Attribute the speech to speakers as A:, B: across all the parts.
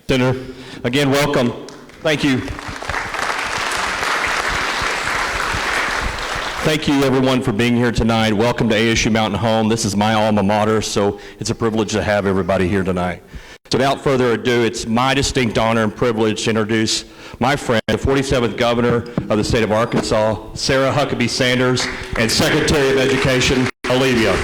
A: Senator, again, welcome. Thank you. Thank you, everyone, for being here tonight. Welcome to ASU Mountain Home. This is my alma mater, so it's a privilege to have everybody here tonight. So without further ado, it's my distinct honor and privilege to introduce my friend, the 47th Governor of the state of Arkansas, Sarah Huckabee Sanders, and Secretary of Education, Olivia.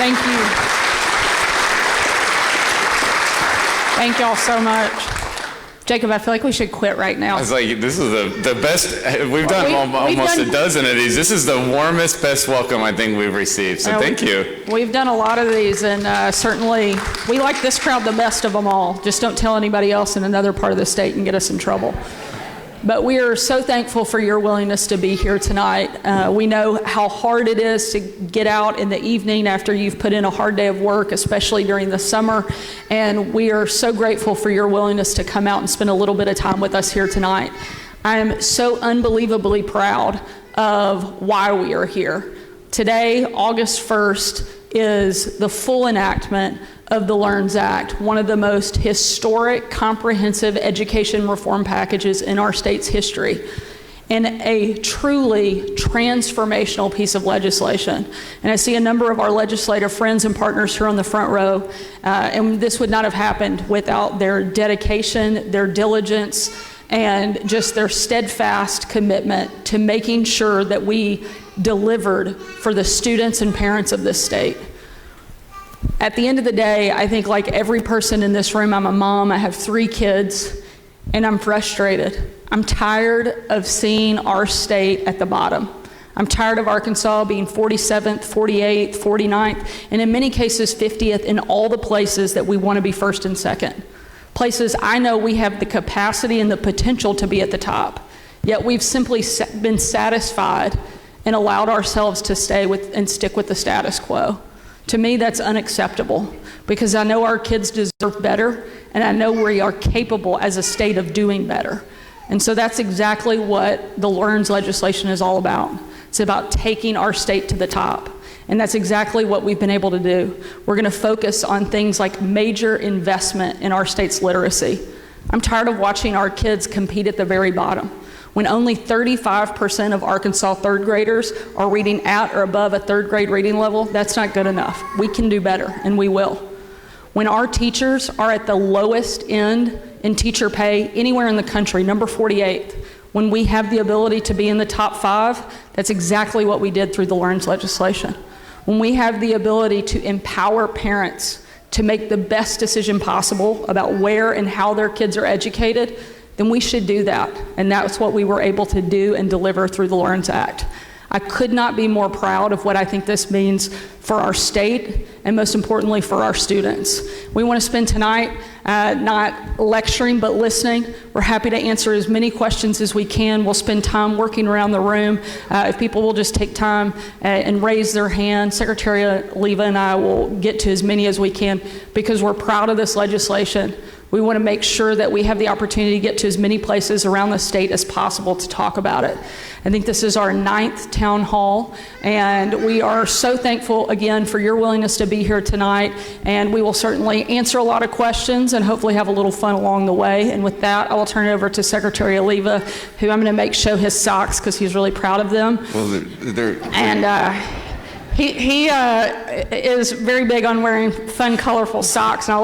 B: Thank you. Thank y'all so much. Jacob, I feel like we should quit right now.
C: I was like, this is the best. We've done almost a dozen of these. This is the warmest, best welcome I think we've received. So thank you.
B: We've done a lot of these, and certainly we like this crowd the best of them all. Just don't tell anybody else in another part of the state and get us in trouble. But we are so thankful for your willingness to be here tonight. We know how hard it is to get out in the evening after you've put in a hard day of work, especially during the summer. And we are so grateful for your willingness to come out and spend a little bit of time with us here tonight. I am so unbelievably proud of why we are here. Today, August 1st, is the full enactment of the LEARNS Act, one of the most historic, comprehensive education reform packages in our state's history, and a truly transformational piece of legislation. And I see a number of our legislative friends and partners here on the front row, and this would not have happened without their dedication, their diligence, and just their steadfast commitment to making sure that we delivered for the students and parents of this state. At the end of the day, I think like every person in this room, I'm a mom, I have 3 kids, and I'm frustrated. I'm tired of seeing our state at the bottom. I'm tired of Arkansas being 47th, 48th, 49th, and in many cases 50th in all the places that we want to be first and second. Places I know we have the capacity and the potential to be at the top, yet we've simply been satisfied and allowed ourselves to stay with and stick with the status quo. To me, that's unacceptable because I know our kids deserve better, and I know we are capable as a state of doing better. And so that's exactly what the LEARNS legislation is all about. It's about taking our state to the top. And that's exactly what we've been able to do. We're going to focus on things like major investment in our state's literacy. I'm tired of watching our kids compete at the very bottom. When only 35% of Arkansas third graders are reading at or above a third grade reading level, that's not good enough. We can do better, and we will. When our teachers are at the lowest end in teacher pay anywhere in the country, number 48, when we have the ability to be in the top 5, that's exactly what we did through the LEARNS legislation. When we have the ability to empower parents to make the best decision possible about where and how their kids are educated, then we should do that. And that's what we were able to do and deliver through the LEARNS Act. I could not be more proud of what I think this means for our state and most importantly for our students. We want to spend tonight not lecturing but listening. We're happy to answer as many questions as we can. We'll spend time working around the room. If people will just take time and raise their hand, Secretary Leva and I will get to as many as we can because we're proud of this legislation. We want to make sure that we have the opportunity to get to as many places around the state as possible to talk about it. I think this is our 9th town hall, and we are so thankful again for your willingness to be here tonight, and we will certainly answer a lot of questions and hopefully have a little fun along the way. And with that, I will turn it over to Secretary Leva, who I'm going to make show his socks because he's really proud of them.
C: Well,
B: he is very big on wearing fun, colorful socks, and I'll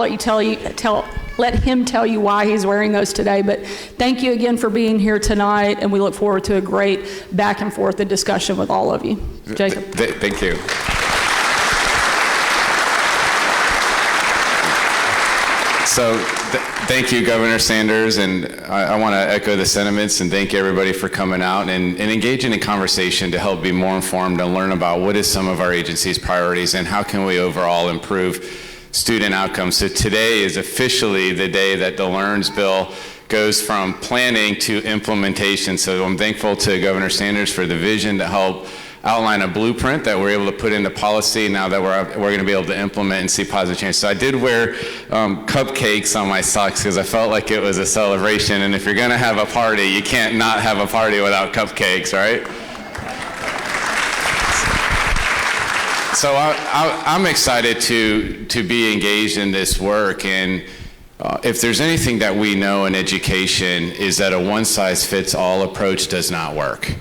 B: let him tell you why he's wearing those today. But thank you again for being here tonight, and we look forward to a great back and forth discussion with all of you. Jacob.
C: Thank you. So thank you, Governor Sanders, and I want to echo the sentiments and thank everybody for coming out and engaging in conversation to help be more informed and learn about what is some of our agency's priorities and how can we overall improve student outcomes. So today is officially the day that the LEARNS bill goes from planning to implementation. So I'm thankful to Governor Sanders for the vision to help outline a blueprint that we're able to put into policy now that we're going to be able to implement and see positive change. So I did wear cupcakes on my socks because I felt like it was a celebration, and if you're going to have a party, you can't not have a party without cupcakes, right? So I'm excited to be engaged in this work, and if there's anything that we know in education is that a one-size-fits-all approach does not work.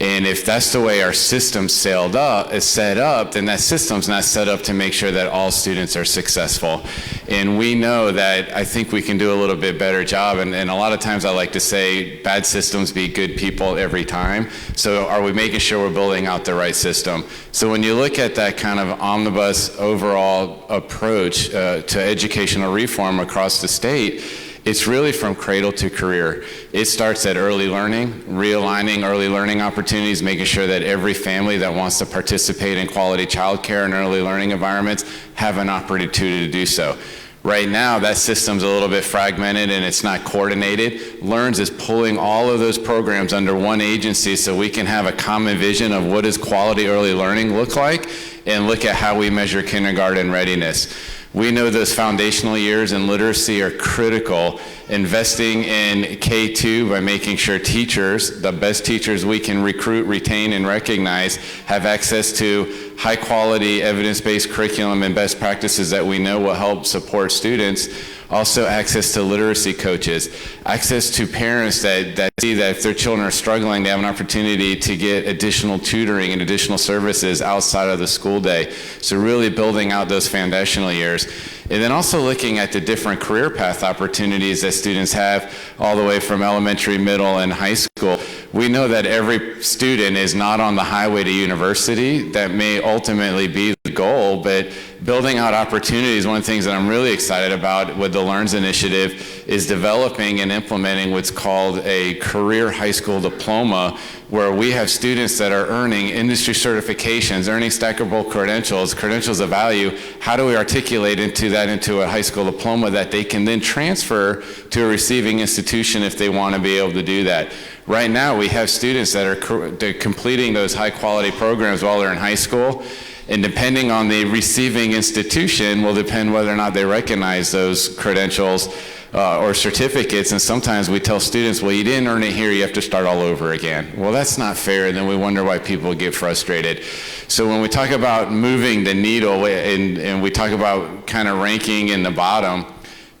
C: And if that's the way our system is set up, then that system's not set up to make sure that all students are successful. And we know that I think we can do a little bit better job. And a lot of times I like to say bad systems beat good people every time. So are we making sure we're building out the right system? So when you look at that kind of omnibus overall approach to educational reform across the state, it's really from cradle to career. It starts at early learning, realigning early learning opportunities, making sure that every family that wants to participate in quality childcare and early learning environments have an opportunity to do so. Right now, that system's a little bit fragmented and it's not coordinated. LEARNS is pulling all of those programs under one agency so we can have a common vision of what does quality early learning look like and look at how we measure kindergarten readiness. We know those foundational years in literacy are critical. Investing in K2 by making sure teachers, the best teachers we can recruit, retain, and recognize, have access to high quality evidence-based curriculum and best practices that we know will help support students. Also access to literacy coaches, access to parents that see that if their children are struggling, they have an opportunity to get additional tutoring and additional services outside of the school day. So really building out those foundational years. And then also looking at the different career path opportunities that students have all the way from elementary, middle, and high school. We know that every student is not on the highway to university. That may ultimately be the goal, but building out opportunities, one of the things that I'm really excited about with the LEARNS initiative is developing and implementing what's called a career high school diploma, where we have students that are earning industry certifications, earning stackable credentials of value. How do we articulate into a high school diploma that they can then transfer to a receiving institution if they want to be able to do that? Right now, we have students that are completing those high quality programs while they're in high school, and depending on the receiving institution will depend whether or not they recognize those credentials or certificates. And sometimes we tell students, well, you didn't earn it here, you have to start all over again. Well, that's not fair, and then we wonder why people get frustrated. So when we talk about moving the needle and we talk about kind of ranking in the bottom,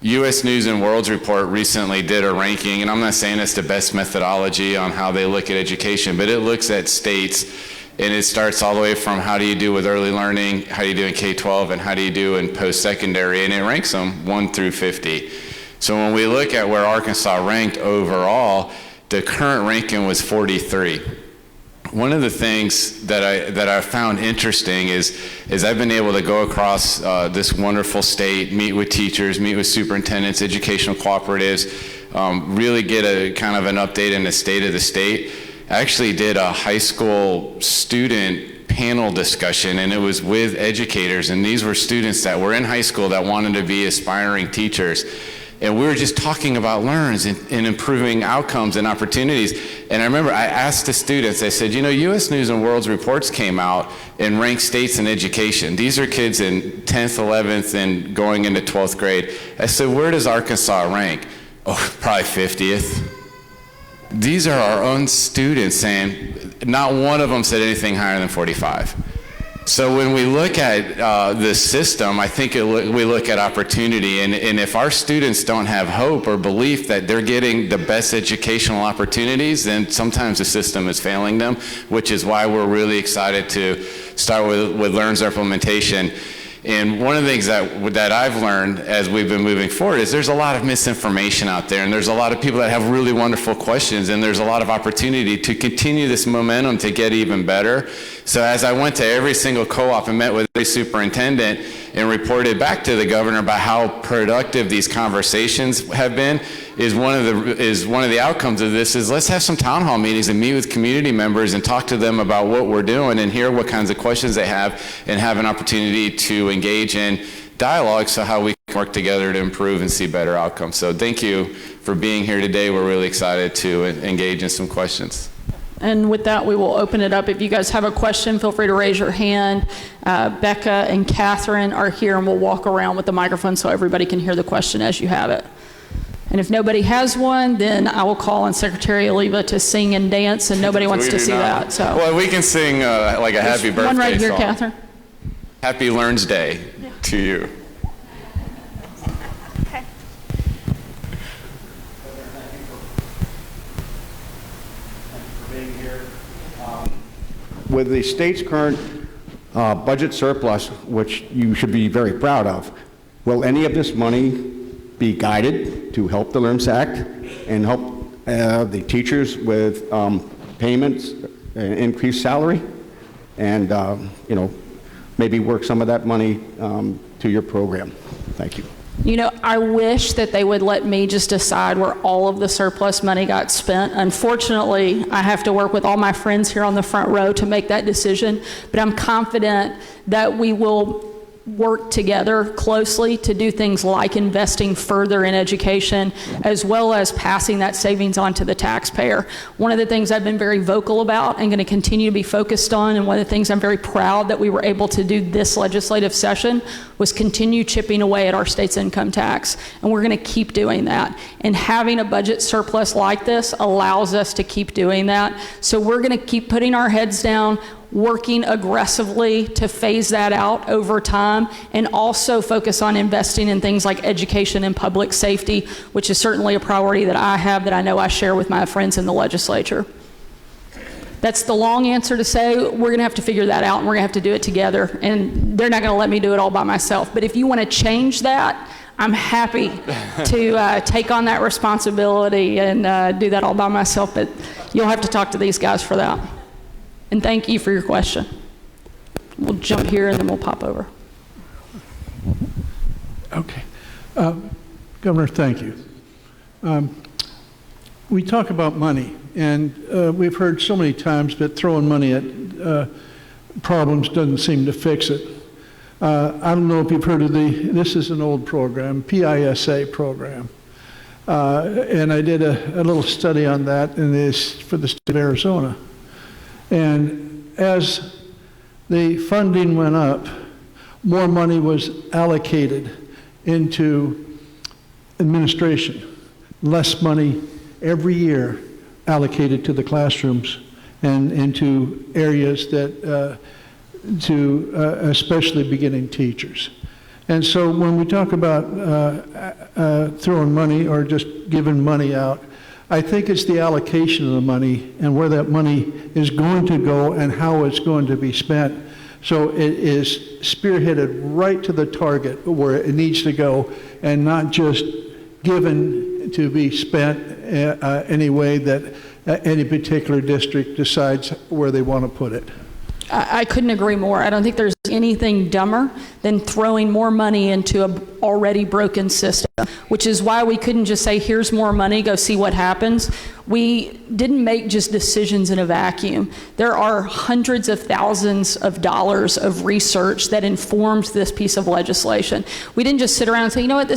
C: U.S. News and World's Report recently did a ranking, and I'm not saying it's the best methodology on how they look at education, but it looks at states, and it starts all the way from how do you do with early learning, how do you do in K-12, and how do you do in post-secondary, and it ranks them 1 through 50. So when we look at where Arkansas ranked overall, the current ranking was 43. One of the things that I found interesting is I've been able to go across this wonderful state, meet with teachers, meet with superintendents, educational cooperatives, really get a kind of an update in the state of the state. I actually did a high school student panel discussion, and it was with educators, and these were students that were in high school that wanted to be aspiring teachers. And we were just talking about LEARNS and improving outcomes and opportunities. And I remember I asked the students, I said, you know, U.S. News and World's reports came out and ranked states in education. These are kids in 10th, 11th, and going into 12th grade. I said, where does Arkansas rank? Oh, probably 50th. These are our own students saying, not one of them said anything higher than 45. So when we look at the system, I think we look at opportunity, and if our students don't have hope or belief that they're getting the best educational opportunities, then sometimes the system is failing them, which is why we're really excited to start with LEARNS implementation. And one of the things that I've learned as we've been moving forward is there's a lot of misinformation out there, and there's a lot of people that have really wonderful questions, and there's a lot of opportunity to continue this momentum to get even better. So as I went to every single co-op and met with every superintendent and reported back to the governor about how productive these conversations have been, is one of the outcomes of this is let's have some town hall meetings and meet with community members and talk to them about what we're doing and hear what kinds of questions they have and have an opportunity to engage in dialogue so how we can work together to improve and see better outcomes. So thank you for being here today. We're really excited to engage in some questions.
B: And with that, we will open it up. If you guys have a question, feel free to raise your hand. Becca and Catherine are here, and we'll walk around with the microphone so everybody can hear the question as you have it. And if nobody has one, then I will call on Secretary Oliva to sing and dance, and nobody wants to see that. So.
C: Well, we can sing like a happy birthday
B: one right here,
C: song.
B: Catherine.
C: Happy Learns Day to you.
D: Okay.
E: Being here. With the state's current budget surplus, which you should be very proud of, will any of this money be guided to help the LEARNS Act and help the teachers with payments, increased salary, and maybe work some of that money to your program? Thank you.
B: You know, I wish that they would let me just decide where all of the surplus money got spent. Unfortunately, I have to work with all my friends here on the front row to make that decision, but I'm confident that we will work together closely to do things like investing further in education, as well as passing that savings on to the taxpayer. One of the things I've been very vocal about and going to continue to be focused on, and one of the things I'm very proud that we were able to do this legislative session, was continue chipping away at our state's income tax. And we're going to keep doing that. And having a budget surplus like this allows us to keep doing that. So we're going to keep putting our heads down, working aggressively to phase that out over time, and also focus on investing in things like education and public safety, which is certainly a priority that I have, that I know I share with my friends in the legislature. That's the long answer to say we're going to have to figure that out, and we're going to have to do it together, and they're not going to let me do it all by myself. But if you want to change that, I'm happy to take on that responsibility and do that all by myself, but you'll have to talk to these guys for that. And thank you for your question. We'll jump here and then we'll pop over.
F: Okay. Governor, thank you. We talk about money, and we've heard so many times that throwing money at problems doesn't seem to fix it. I don't know if you've heard of this is an old program, PISA program. And I did a little study on that for the state of Arizona. And as the funding went up, more money was allocated into administration, less money every year allocated to the classrooms and into areas that especially beginning teachers. And so when we talk about throwing money or just giving money out, I think it's the allocation of the money and where that money is going to go and how it's going to be spent. So it is spearheaded right to the target where it needs to go, and not just given to be spent any way that any particular district decides where they want to put it.
B: I couldn't agree more. I don't think there's anything dumber than throwing more money into an already broken system, which is why we couldn't just say, here's more money, go see what happens. We didn't make just decisions in a vacuum. There are hundreds of thousands of dollars of research that informed this piece of legislation. We didn't just sit around and say, you know what,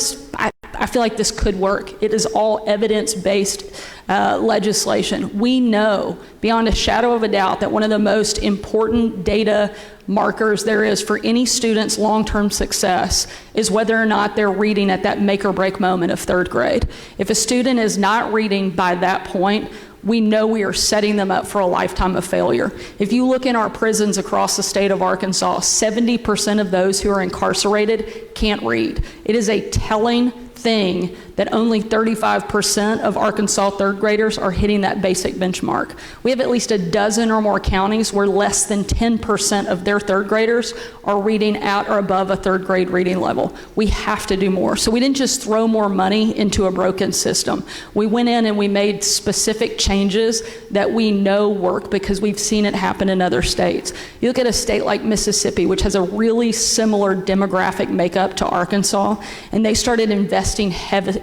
B: I feel like this could work. It is all evidence-based legislation. We know beyond a shadow of a doubt that one of the most important data markers there is for any student's long-term success is whether or not they're reading at that make or break moment of third grade. If a student is not reading by that point, we know we are setting them up for a lifetime of failure. If you look in our prisons across the state of Arkansas, 70% of those who are incarcerated can't read. It is a telling thing that only 35% of Arkansas third graders are hitting that basic benchmark. We have at least a dozen or more counties where less than 10% of their third graders are reading at or above a third grade reading level. We have to do more. So we didn't just throw more money into a broken system. We went in and we made specific changes that we know work because we've seen it happen in other states. You look at a state like Mississippi, which has a really similar demographic makeup to Arkansas, and they started investing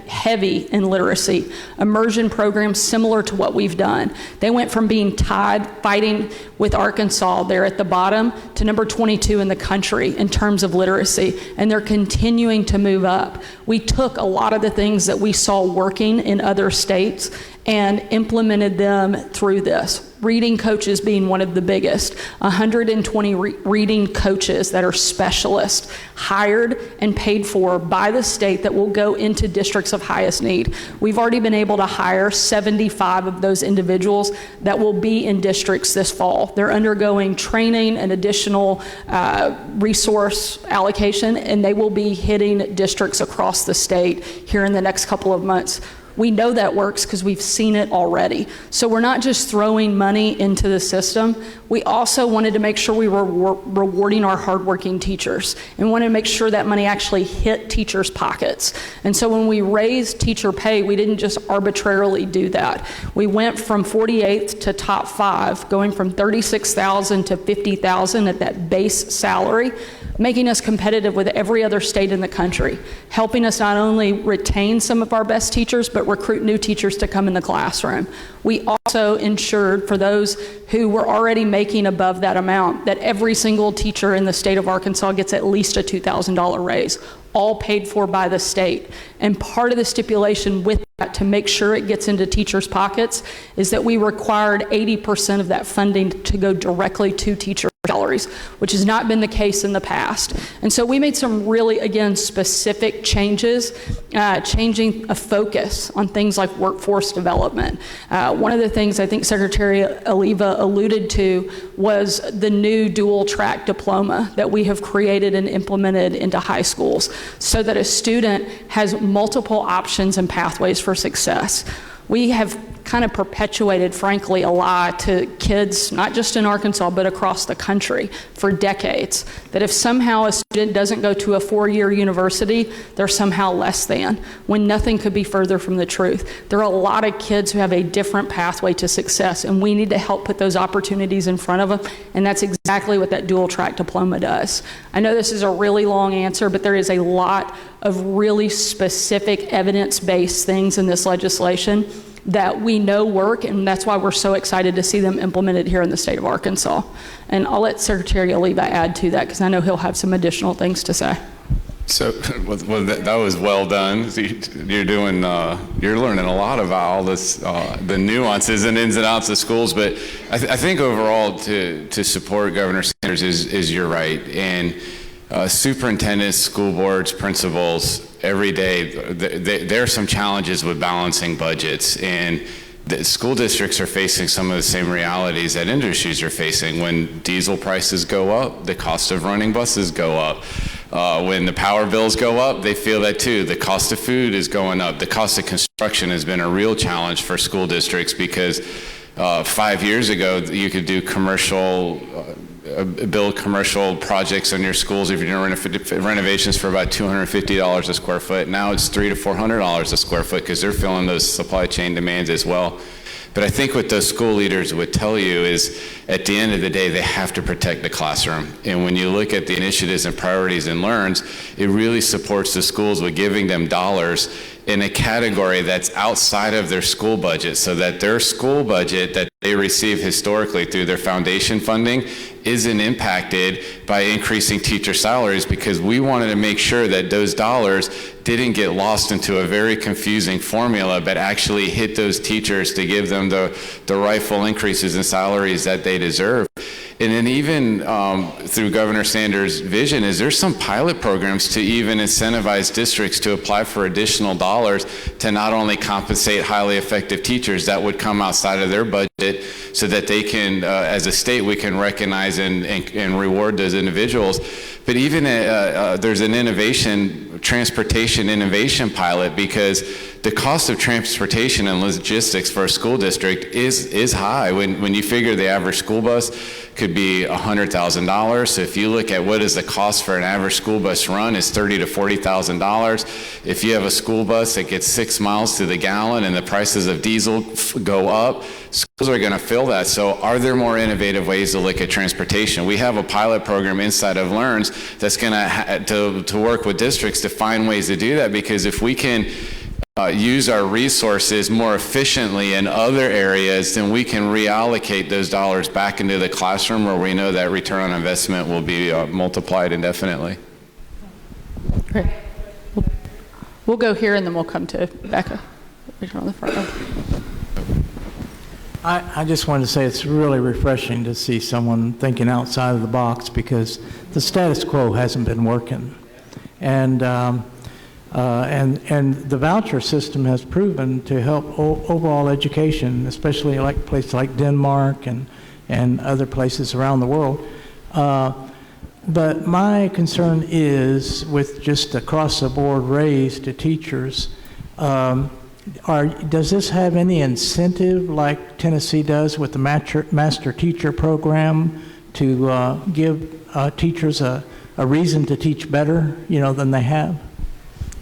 B: heavy in literacy, immersion programs similar to what we've done. They went from being tied, fighting with Arkansas there at the bottom, to number 22 in the country in terms of literacy, and they're continuing to move up. We took a lot of the things that we saw working in other states and implemented them through this. Reading coaches being one of the biggest. 120 reading coaches that are specialists, hired and paid for by the state, that will go into districts of highest need. We've already been able to hire 75 of those individuals that will be in districts this fall. They're undergoing training and additional resource allocation, and they will be hitting districts across the state here in the next couple of months. We know that works because we've seen it already. So we're not just throwing money into the system. We also wanted to make sure we were rewarding our hardworking teachers, and wanted to make sure that money actually hit teachers' pockets. And so when we raised teacher pay, we didn't just arbitrarily do that. We went from 48th to top 5, going from $36,000 to $50,000 at that base salary, making us competitive with every other state in the country, helping us not only retain some of our best teachers, but recruit new teachers to come in the classroom. We also ensured for those who were already making above that amount that every single teacher in the state of Arkansas gets at least a $2,000 raise, all paid for by the state. And part of the stipulation with that, to make sure it gets into teachers' pockets, is that we required 80% of that funding to go directly to teacher salaries, which has not been the case in the past. And so we made some really, again, specific changes, changing a focus on things like workforce development. One of the things I think Secretary Oliva alluded to was the new dual track diploma that we have created and implemented into high schools, so that a student has multiple options and pathways for success. We have kind of perpetuated, frankly, a lie to kids, not just in Arkansas, but across the country for decades, that if somehow a student doesn't go to a 4-year university, they're somehow less than, when nothing could be further from the truth. There are a lot of kids who have a different pathway to success, and we need to help put those opportunities in front of them, and that's exactly what that dual track diploma does. I know this is a really long answer, but there is a lot of really specific evidence-based things in this legislation that we know work, and that's why we're so excited to see them implemented here in the state of Arkansas. And I'll let Secretary Oliva add to that, because I know he'll have some additional things to say.
C: So, well, that was well done. You're doing, you're learning a lot about all this, the nuances and ins and outs of schools. But I think overall, to support Governor Sanders is you're right. And superintendents, school boards, principals, every day, there are some challenges with balancing budgets, and the school districts are facing some of the same realities that industries are facing. When diesel prices go up, the cost of running buses go up. When the power bills go up, they feel that too. The cost of food is going up. The cost of construction has been a real challenge for school districts, because 5 years ago, you could do build commercial projects on your schools if you're doing renovations for about $250 a square foot. Now it's $300 to $400 a square foot, because they're filling those supply chain demands as well. But I think what those school leaders would tell you is, at the end of the day, they have to protect the classroom. And when you look at the initiatives and priorities in LEARNS, it really supports the schools with giving them dollars in a category that's outside of their school budget, so that their school budget that they receive historically through their foundation funding isn't impacted by increasing teacher salaries, because we wanted to make sure that those dollars didn't get lost into a very confusing formula, but actually hit those teachers to give them the rightful increases in salaries that they deserve. And then even through Governor Sanders' vision, is there's some pilot programs to even incentivize districts to apply for additional dollars to not only compensate highly effective teachers that would come outside of their budget, so that they can, as a state, we can recognize and reward those individuals. But even there's an transportation innovation pilot, because the cost of transportation and logistics for a school district is high. When you figure the average school bus could be $100,000. So if you look at what is the cost for an average school bus run, is $30,000 to $40,000. If you have a school bus that gets 6 miles to the gallon and the prices of diesel go up, schools are going to feel that. So are there more innovative ways to look at transportation? We have a pilot program inside of LEARNS that's going to work with districts to find ways to do that, because if we can use our resources more efficiently in other areas, then we can reallocate those dollars back into the classroom, where we know that return on investment will be multiplied indefinitely.
B: Great. We'll go here, and then we'll come to Becca. Right on the front row.
D: I just wanted to say it's really refreshing to see someone thinking outside of the box, because the status quo hasn't been working. And the voucher system has proven to help overall education, especially like places like Denmark and other places around the world. But my concern is with just across-the-board raise to teachers. Does this have any incentive like Tennessee does with the master teacher program to give teachers a reason to teach better, than they have?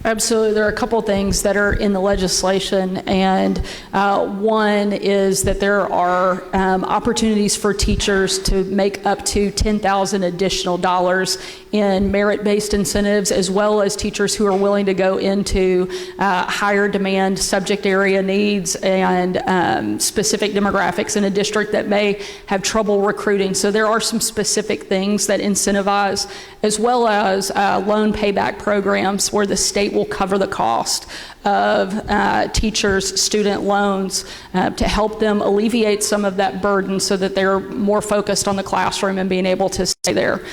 B: Absolutely. There are a couple things that are in the legislation, and one is that there are opportunities for teachers to make up to $10,000 additional dollars in merit-based incentives, as well as teachers who are willing to go into higher demand subject area needs and specific demographics in a district that may have trouble recruiting. So there are some specific things that incentivize, as well as loan payback programs where the state will cover the cost of teachers' student loans to help them alleviate some of that burden so that they're more focused on the classroom and being able to stay there.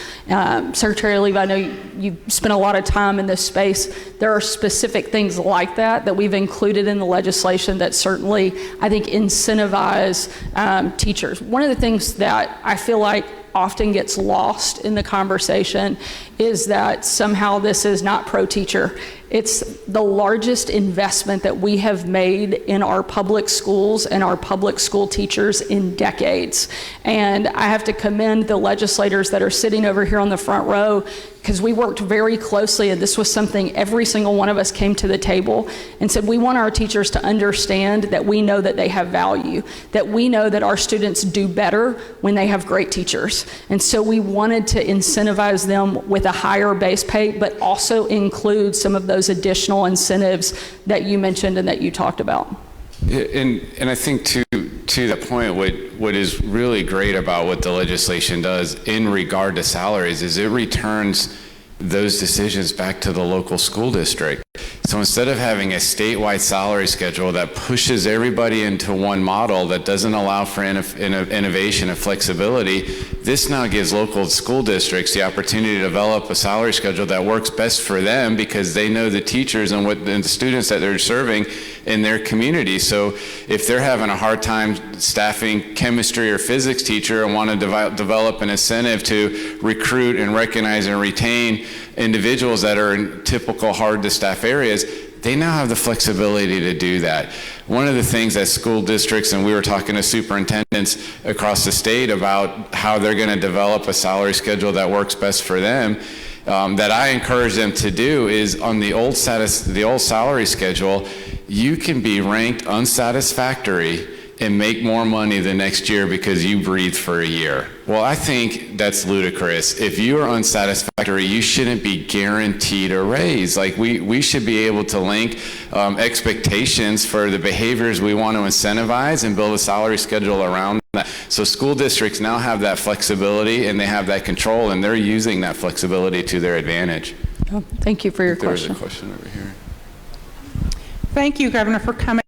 B: Secretary Levy, I know you spent a lot of time in this space. There are specific things like that we've included in the legislation that certainly, I think, incentivize teachers. One of the things that I feel like often gets lost in the conversation is that somehow this is not pro-teacher. It's the largest investment that we have made in our public schools and our public school teachers in decades. And I have to commend the legislators that are sitting over here on the front row, because we worked very closely, and this was something every single one of us came to the table and said, we want our teachers to understand that we know that they have value, that we know that our students do better when they have great teachers. And so we wanted to incentivize them with a higher base pay, but also include some of those additional incentives that you mentioned and that you talked about.
C: And I think to that point, what is really great about what the legislation does in regard to salaries is it returns those decisions back to the local school district. So instead of having a statewide salary schedule that pushes everybody into one model that doesn't allow for innovation and flexibility, this now gives local school districts the opportunity to develop a salary schedule that works best for them, because they know the teachers and the students that they're serving in their community. So if they're having a hard time staffing chemistry or physics teacher and want to develop an incentive to recruit and recognize and retain individuals that are in typical hard to staff areas, they now have the flexibility to do that. One of the things that school districts, and we were talking to superintendents across the state about how they're going to develop a salary schedule that works best for them, that I encourage them to do is on the old salary schedule, you can be ranked unsatisfactory and make more money the next year because you breathed for a year. Well, I think that's ludicrous. If you are unsatisfactory, you shouldn't be guaranteed a raise. Like we should be able to link expectations for the behaviors we want to incentivize and build a salary schedule around that. So school districts now have that flexibility and they have that control, and they're using that flexibility to their advantage.
B: Oh, thank you for your question.
C: There's a question over here.
G: Thank you, Governor, for coming.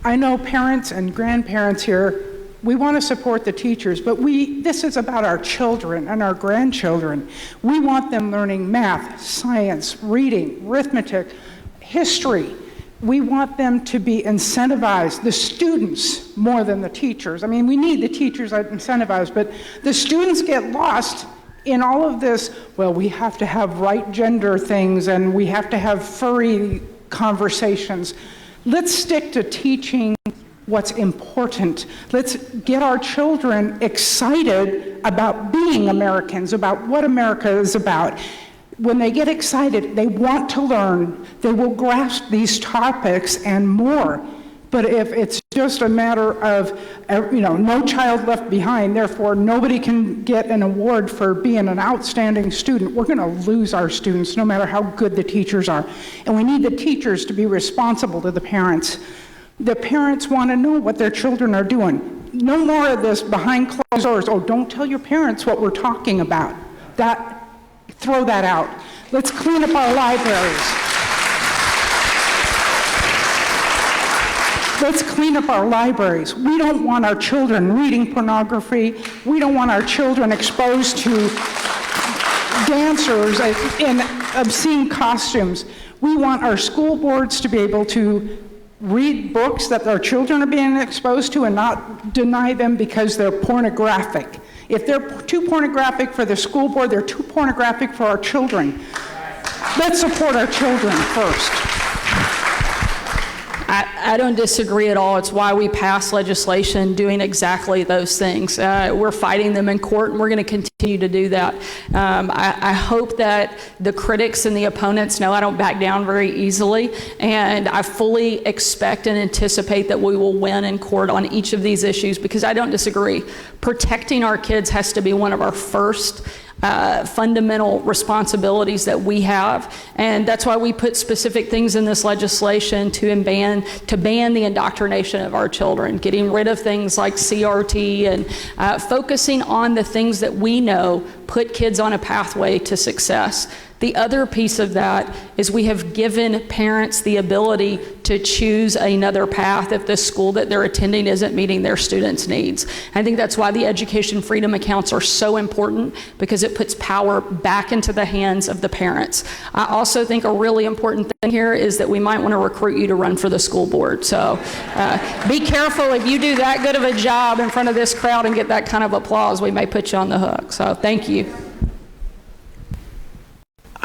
G: I know parents and grandparents here, we want to support the teachers, but this is about our children and our grandchildren. We want them learning math, science, reading, arithmetic, history. We want them to be incentivized, the students more than the teachers. I mean, we need the teachers incentivized, but the students get lost in all of this. Well, we have to have right gender things and we have to have furry conversations. Let's stick to teaching what's important. Let's get our children excited about being Americans, about what America is about. When they get excited, they want to learn. They will grasp these topics and more. But if it's just a matter of, no child left behind, therefore nobody can get an award for being an outstanding student, we're going to lose our students no matter how good the teachers are. And we need the teachers to be responsible to the parents. The parents want to know what their children are doing. No more of this behind closed doors. Oh, don't tell your parents what we're talking about. Throw that out. Let's clean up our libraries. Let's clean up our libraries. We don't want our children reading pornography. We don't want our children exposed to dancers in obscene costumes. We want our school boards to be able to read books that our children are being exposed to and not deny them because they're pornographic. If they're too pornographic for the school board, they're too pornographic for our children. Let's support our children first.
B: I don't disagree at all. It's why we pass legislation doing exactly those things. We're fighting them in court, and we're going to continue to do that. I hope that the critics and the opponents know I don't back down very easily, and I fully expect and anticipate that we will win in court on each of these issues, because I don't disagree. Protecting our kids has to be one of our first fundamental responsibilities that we have, and that's why we put specific things in this legislation to ban the indoctrination of our children, getting rid of things like CRT and focusing on the things that we know put kids on a pathway to success. The other piece of that is we have given parents the ability to choose another path if the school that they're attending isn't meeting their students' needs. I think that's why the education freedom accounts are so important, because it puts power back into the hands of the parents. I also think a really important thing here is that we might want to recruit you to run for the school board. So be careful. If you do that good of a job in front of this crowd and get that kind of applause, we may put you on the hook. So thank you.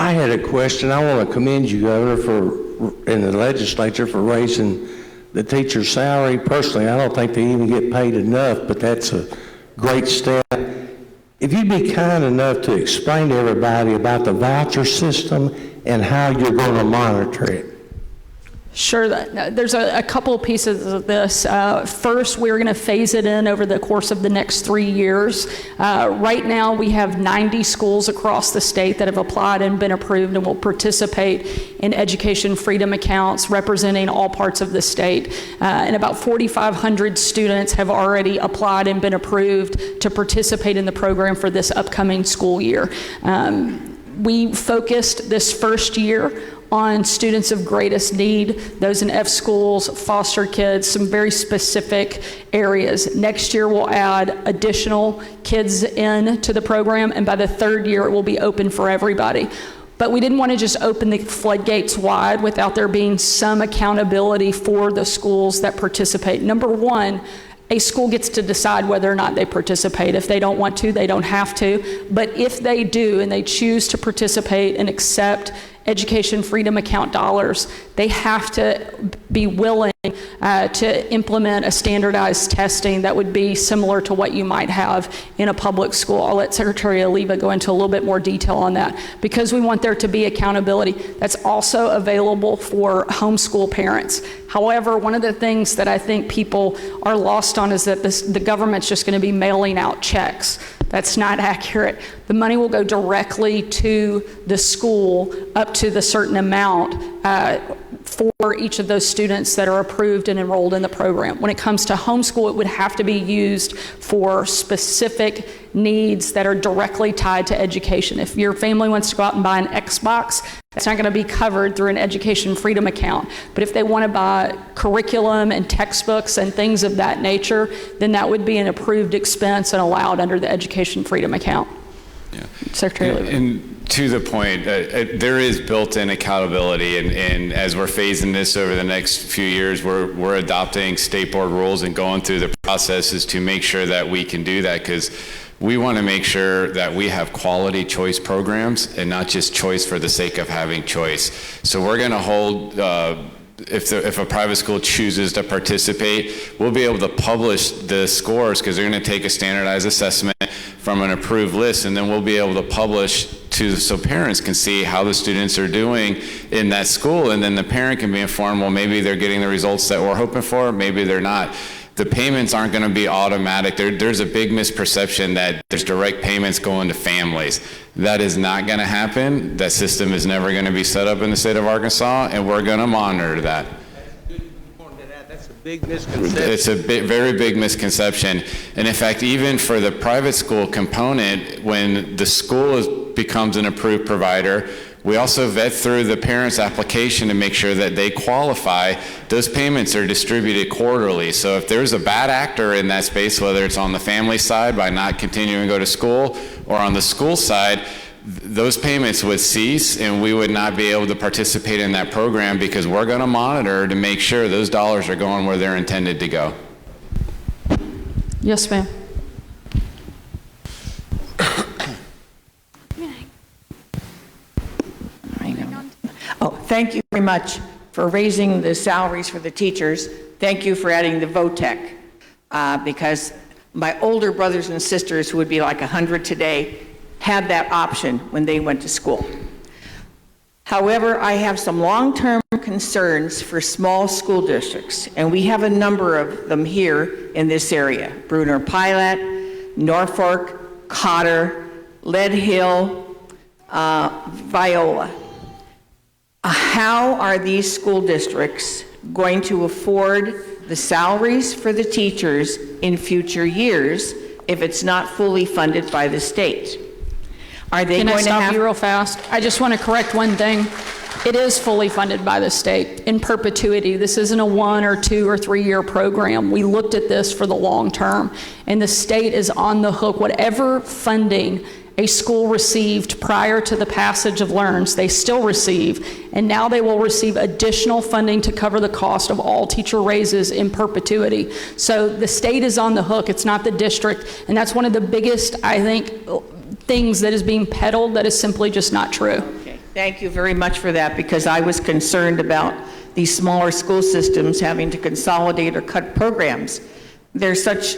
H: I had a question. I want to commend you, Governor, in the legislature for raising the teacher's salary. Personally, I don't think they even get paid enough, but that's a great step. If you'd be kind enough to explain to everybody about the voucher system and how you're going to monitor it.
B: Sure. There's a couple of pieces of this. First, we're going to phase it in over the course of the next 3 years. Right now, we have 90 schools across the state that have applied and been approved and will participate in education freedom accounts representing all parts of the state. And about 4,500 students have already applied and been approved to participate in the program for this upcoming school year. We focused this first year on students of greatest need, those in F schools, foster kids, some very specific areas. Next year, we'll add additional kids into the program, and by the third year, it will be open for everybody. But we didn't want to just open the floodgates wide without there being some accountability for the schools that participate. Number one, a school gets to decide whether or not they participate. If they don't want to, they don't have to. But if they do and they choose to participate and accept education freedom account dollars, they have to be willing to implement a standardized testing that would be similar to what you might have in a public school. I'll let Secretary Oliva go into a little bit more detail on that, because we want there to be accountability. That's also available for homeschool parents. However, one of the things that I think people are lost on is that the government's just going to be mailing out checks. That's not accurate. The money will go directly to the school up to the certain amount for each of those students that are approved and enrolled in the program. When it comes to homeschool, it would have to be used for specific needs that are directly tied to education. If your family wants to go out and buy an Xbox, that's not going to be covered through an education freedom account. But if they want to buy curriculum and textbooks and things of that nature, then that would be an approved expense and allowed under the education freedom account.
C: Yeah.
B: Secretary Oliva.
C: And to the point, there is built-in accountability, and as we're phasing this over the next few years, we're adopting state board rules and going through the processes to make sure that we can do that, because we want to make sure that we have quality choice programs and not just choice for the sake of having choice. So we're going to hold, if a private school chooses to participate, we'll be able to publish the scores, because they're going to take a standardized assessment from an approved list, and then we'll be able to publish so parents can see how the students are doing in that school, and then the parent can be informed, well, maybe they're getting the results that we're hoping for, maybe they're not. The payments aren't going to be automatic. There's a big misperception that there's direct payments going to families. That is not going to happen. That system is never going to be set up in the state of Arkansas, and we're going to monitor that.
H: That's a big misconception.
C: It's a very big misconception. And in fact, even for the private school component, when the school becomes an approved provider, We also vet through the parent's application to make sure that they qualify. Those payments are distributed quarterly. So if there's a bad actor in that space, whether it's on the family side by not continuing to go to school or on the school side, those payments would cease and we would not be able to participate in that program because we're going to monitor to make sure those dollars are going where they're intended to go.
B: Yes, ma'am.
I: Oh, thank you very much for raising the salaries for the teachers. Thank you for adding the VOTEC, because my older brothers and sisters, who would be like 100 today, had that option when they went to school. However, I have some long-term concerns for small school districts, and we have a number of them here in this area: Bruner Pilot, Norfolk, Cotter, Lead Hill, Viola. How are these school districts going to afford the salaries for the teachers in future years if it's not fully funded by the state? Are they
B: Can I
I: going to
B: stop
I: have...
B: you real fast? I just want to correct one thing. It is fully funded by the state in perpetuity. This isn't a 1 or 2 or 3 year program. We looked at this for the long term, and the state is on the hook. Whatever funding a school received prior to the passage of LEARNS, they still receive, and now they will receive additional funding to cover the cost of all teacher raises in perpetuity. So the state is on the hook. It's not the district, and that's one of the biggest, I think, things that is being peddled that is simply just not true.
I: Okay. Thank you very much for that, because I was concerned about these smaller school systems having to consolidate or cut programs. They're such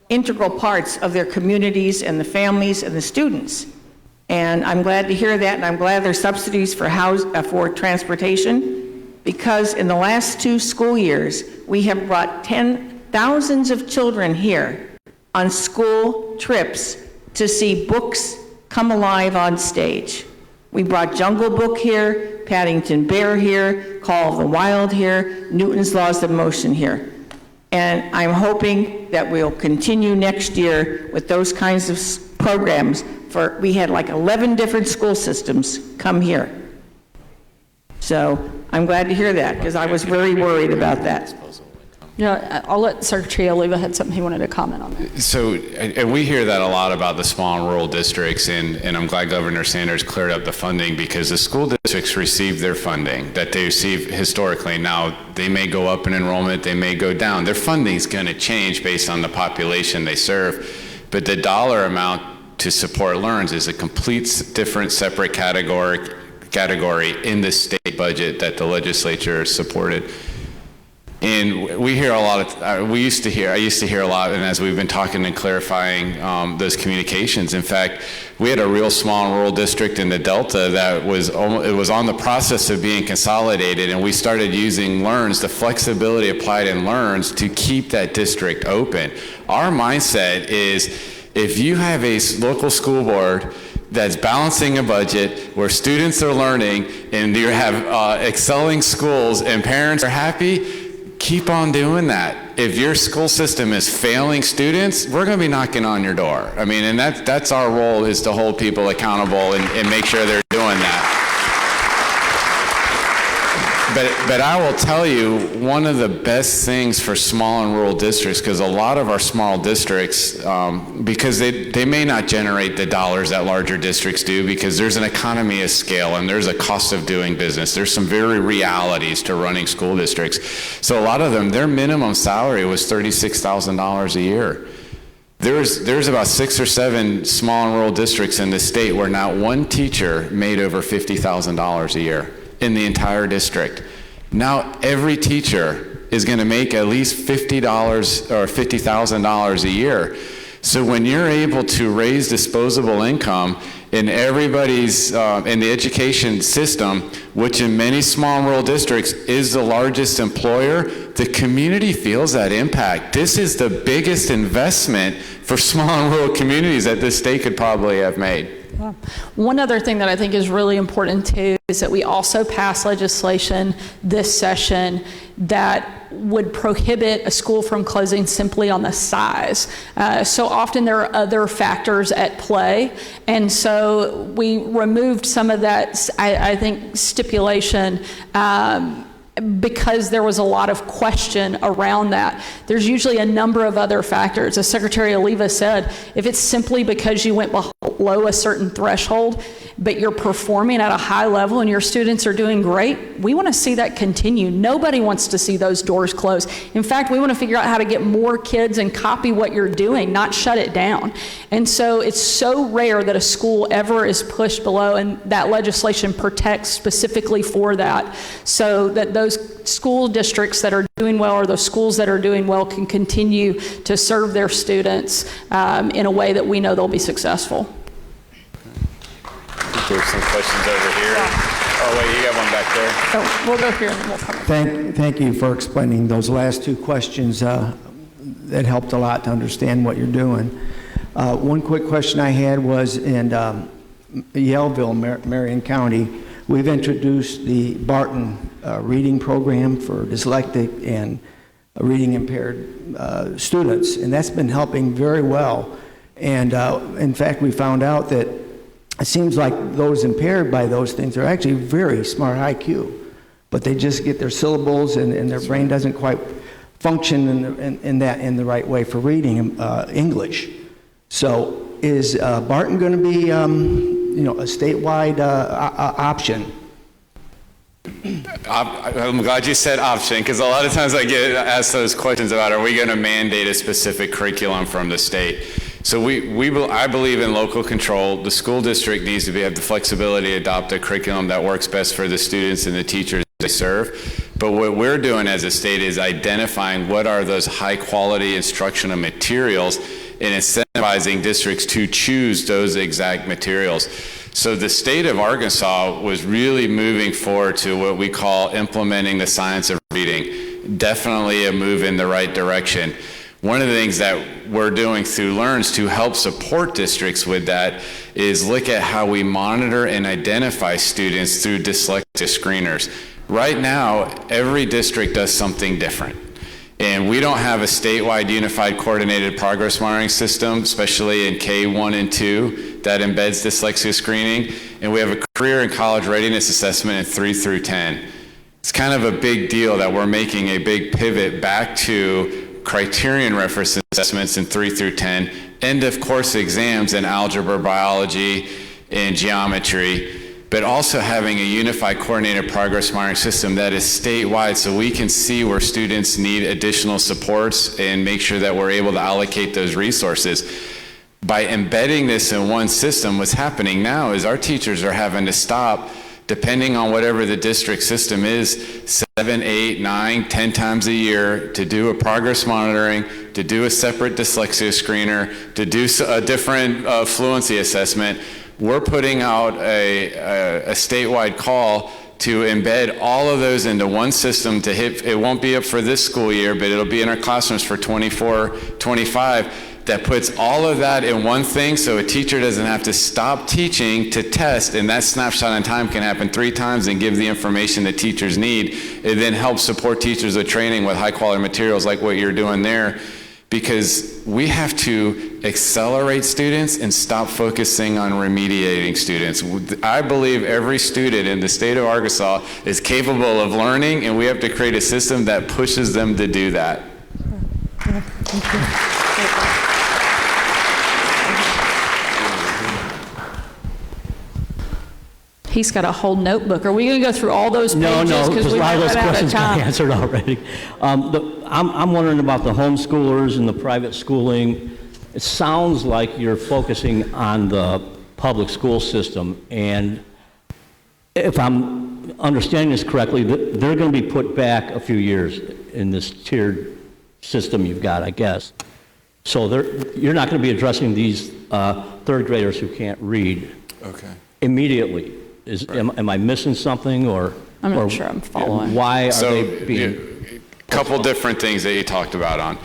I: integral parts of their communities and the families and the students. And I'm glad to hear that, and I'm glad there's subsidies for transportation, because in the last 2 school years, we have brought thousands of children here on school trips to see books come alive on stage. We brought Jungle Book here, Paddington Bear here, Call of the Wild here, Newton's Laws of Motion here. And I'm hoping that we'll continue next year with those kinds of programs. We had like 11 different school systems come here. So I'm glad to hear that, because I was very worried about that.
B: Yeah, I'll let Secretary Oliva had something he wanted to comment on that.
C: So, and we hear that a lot about the small and rural districts, and I'm glad Governor Sanders cleared up the funding, because the school districts receive their funding that they receive historically. Now, they may go up in enrollment, they may go down. Their funding's going to change based on the population they serve, but the dollar amount to support LEARNS is a complete different separate category in the state budget that the legislature supported. And we hear a lot of, I used to hear a lot, and as we've been talking and clarifying those communications, in fact, we had a real small and rural district in the Delta that was on the process of being consolidated, and we started using LEARNS, the flexibility applied in LEARNS, to keep that district open. Our mindset is, if you have a local school board that's balancing a budget where students are learning and you have excelling schools and parents are happy, keep on doing that. If your school system is failing students, we're going to be knocking on your door. I mean, and that's our role, is to hold people accountable and make sure they're doing that. But I will tell you, one of the best things for small and rural districts, because a lot of our small districts, because they may not generate the dollars that larger districts do, because there's an economy of scale and there's a cost of doing business. There's some very realities to running school districts. So a lot of them, their minimum salary was $36,000 a year. There's about 6 or 7 small and rural districts in the state where not one teacher made over $50,000 a year in the entire district. Now every teacher is going to make at least $50 or $50,000 a year. So when you're able to raise disposable income in everybody's, in the education system, which in many small and rural districts is the largest employer, the community feels that impact. This is the biggest investment for small and rural communities that this state could probably have made.
B: One other thing that I think is really important too is that we also passed legislation this session that would prohibit a school from closing simply on the size. So often there are other factors at play, and so we removed some of that, I think, stipulation because there was a lot of question around that. There's usually a number of other factors. As Secretary Oliva said, if it's simply because you went below a certain threshold, but you're performing at a high level and your students are doing great, we want to see that continue. Nobody wants to see those doors close. In fact, we want to figure out how to get more kids and copy what you're doing, not shut it down. And so it's so rare that a school ever is pushed below, and that legislation protects specifically for that, so that those school districts that are doing well, or those schools that are doing well, can continue to serve their students in a way that we know they'll be successful.
C: There's some questions over here. Oh, wait, you got one back there.
B: So we'll go here and then we'll come back.
J: Thank you for explaining those last two questions. That helped a lot to understand what you're doing. One quick question I had was in Yellville, Marion County, we've introduced the Barton reading program for dyslexic and reading impaired students, and that's been helping very well. And in fact, we found out that it seems like those impaired by those things are actually very smart IQ, but they just get their syllables and their brain doesn't quite function in the right way for reading English. So is Barton going to be a statewide option?
C: I'm glad you said option, because a lot of times I get asked those questions about, are we going to mandate a specific curriculum from the state? So I believe in local control. The school district needs to have the flexibility to adopt a curriculum that works best for the students and the teachers they serve. But what we're doing as a state is identifying what are those high quality instructional materials and incentivizing districts to choose those exact materials. So the state of Arkansas was really moving forward to what we call implementing the science of reading. Definitely a move in the right direction. One of the things that we're doing through LEARNS to help support districts with that is look at how we monitor and identify students through dyslexia screeners. Right now, every district does something different. And we don't have a statewide unified coordinated progress monitoring system, especially in K1 and 2, that embeds dyslexia screening. And we have a career and college readiness assessment in 3 through 10. It's kind of a big deal that we're making a big pivot back to criterion reference assessments in 3 through 10, end of course exams in algebra, biology, and geometry, but also having a unified coordinated progress monitoring system that is statewide, so we can see where students need additional supports and make sure that we're able to allocate those resources. By embedding this in one system, what's happening now is our teachers are having to stop, depending on whatever the district system is, 7, 8, 9, 10 times a year to do a progress monitoring, to do a separate dyslexia screener, to do a different fluency assessment. We're putting out a statewide call to embed all of those into one system to hit. It won't be up for this school year, but it'll be in our classrooms for 24, 25. That puts all of that in one thing, so a teacher doesn't have to stop teaching to test, and that snapshot in time can happen 3 times and give the information that teachers need. It then helps support teachers with training with high quality materials like what you're doing there, because we have to accelerate students and stop focusing on remediating students. I believe every student in the state of Arkansas is capable of learning, and we have to create a system that pushes them to do that.
B: Thank you. He's got a whole notebook. Are we going to go through all those pages?
K: No, because a lot of those questions got answered already. I'm wondering about the homeschoolers and the private schooling. It sounds like you're focusing on the public school system, and if I'm understanding this correctly, they're going to be put back a few years in this tiered system you've got, I guess. So you're not going to be addressing these third graders who can't read immediately. Am I missing something, or
B: I'm not sure I'm following.
K: Why are they being...
C: A couple different things that you talked about on.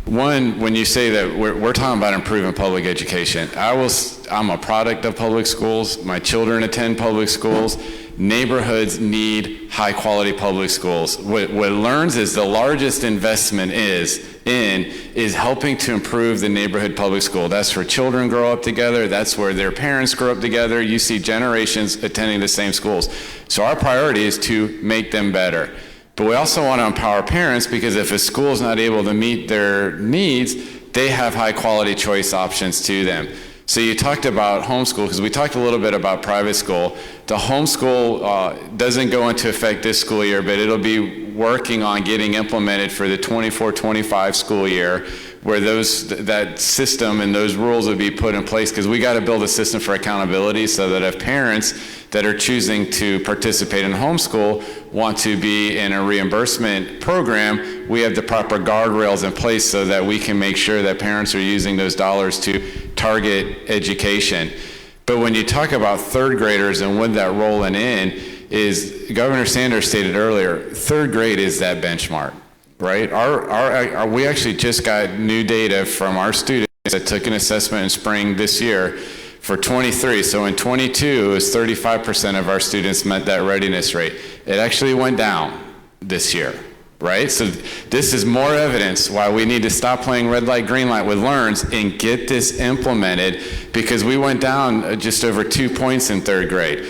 C: One, when you say that we're talking about improving public education, I'm a product of public schools. My children attend public schools. Neighborhoods need high-quality public schools. What Learns is the largest investment is helping to improve the neighborhood public school. That's where children grow up together. That's where their parents grow up together. You see generations attending the same schools. So our priority is to make them better. But we also want to empower parents, because if a school is not able to meet their needs, they have high-quality choice options to them. So you talked about homeschool, because we talked a little bit about private school. The homeschool doesn't go into effect this school year, but it'll be working on getting implemented for the 24-25 school year, where that system and those rules will be put in place, because we got to build a system for accountability so that if parents that are choosing to participate in homeschool want to be in a reimbursement program, we have the proper guardrails in place so that we can make sure that parents are using those dollars to target education. But when you talk about third graders and when that rolling in, is Governor Sanders stated earlier, third grade is that benchmark, right? We actually just got new data from our students that took an assessment in spring this year for 23. So in 22, it was 35% of our students met that readiness rate. It actually went down this year, right? So this is more evidence why we need to stop playing red light, green light with Learns and get this implemented, because we went down just over 2 points in third grade.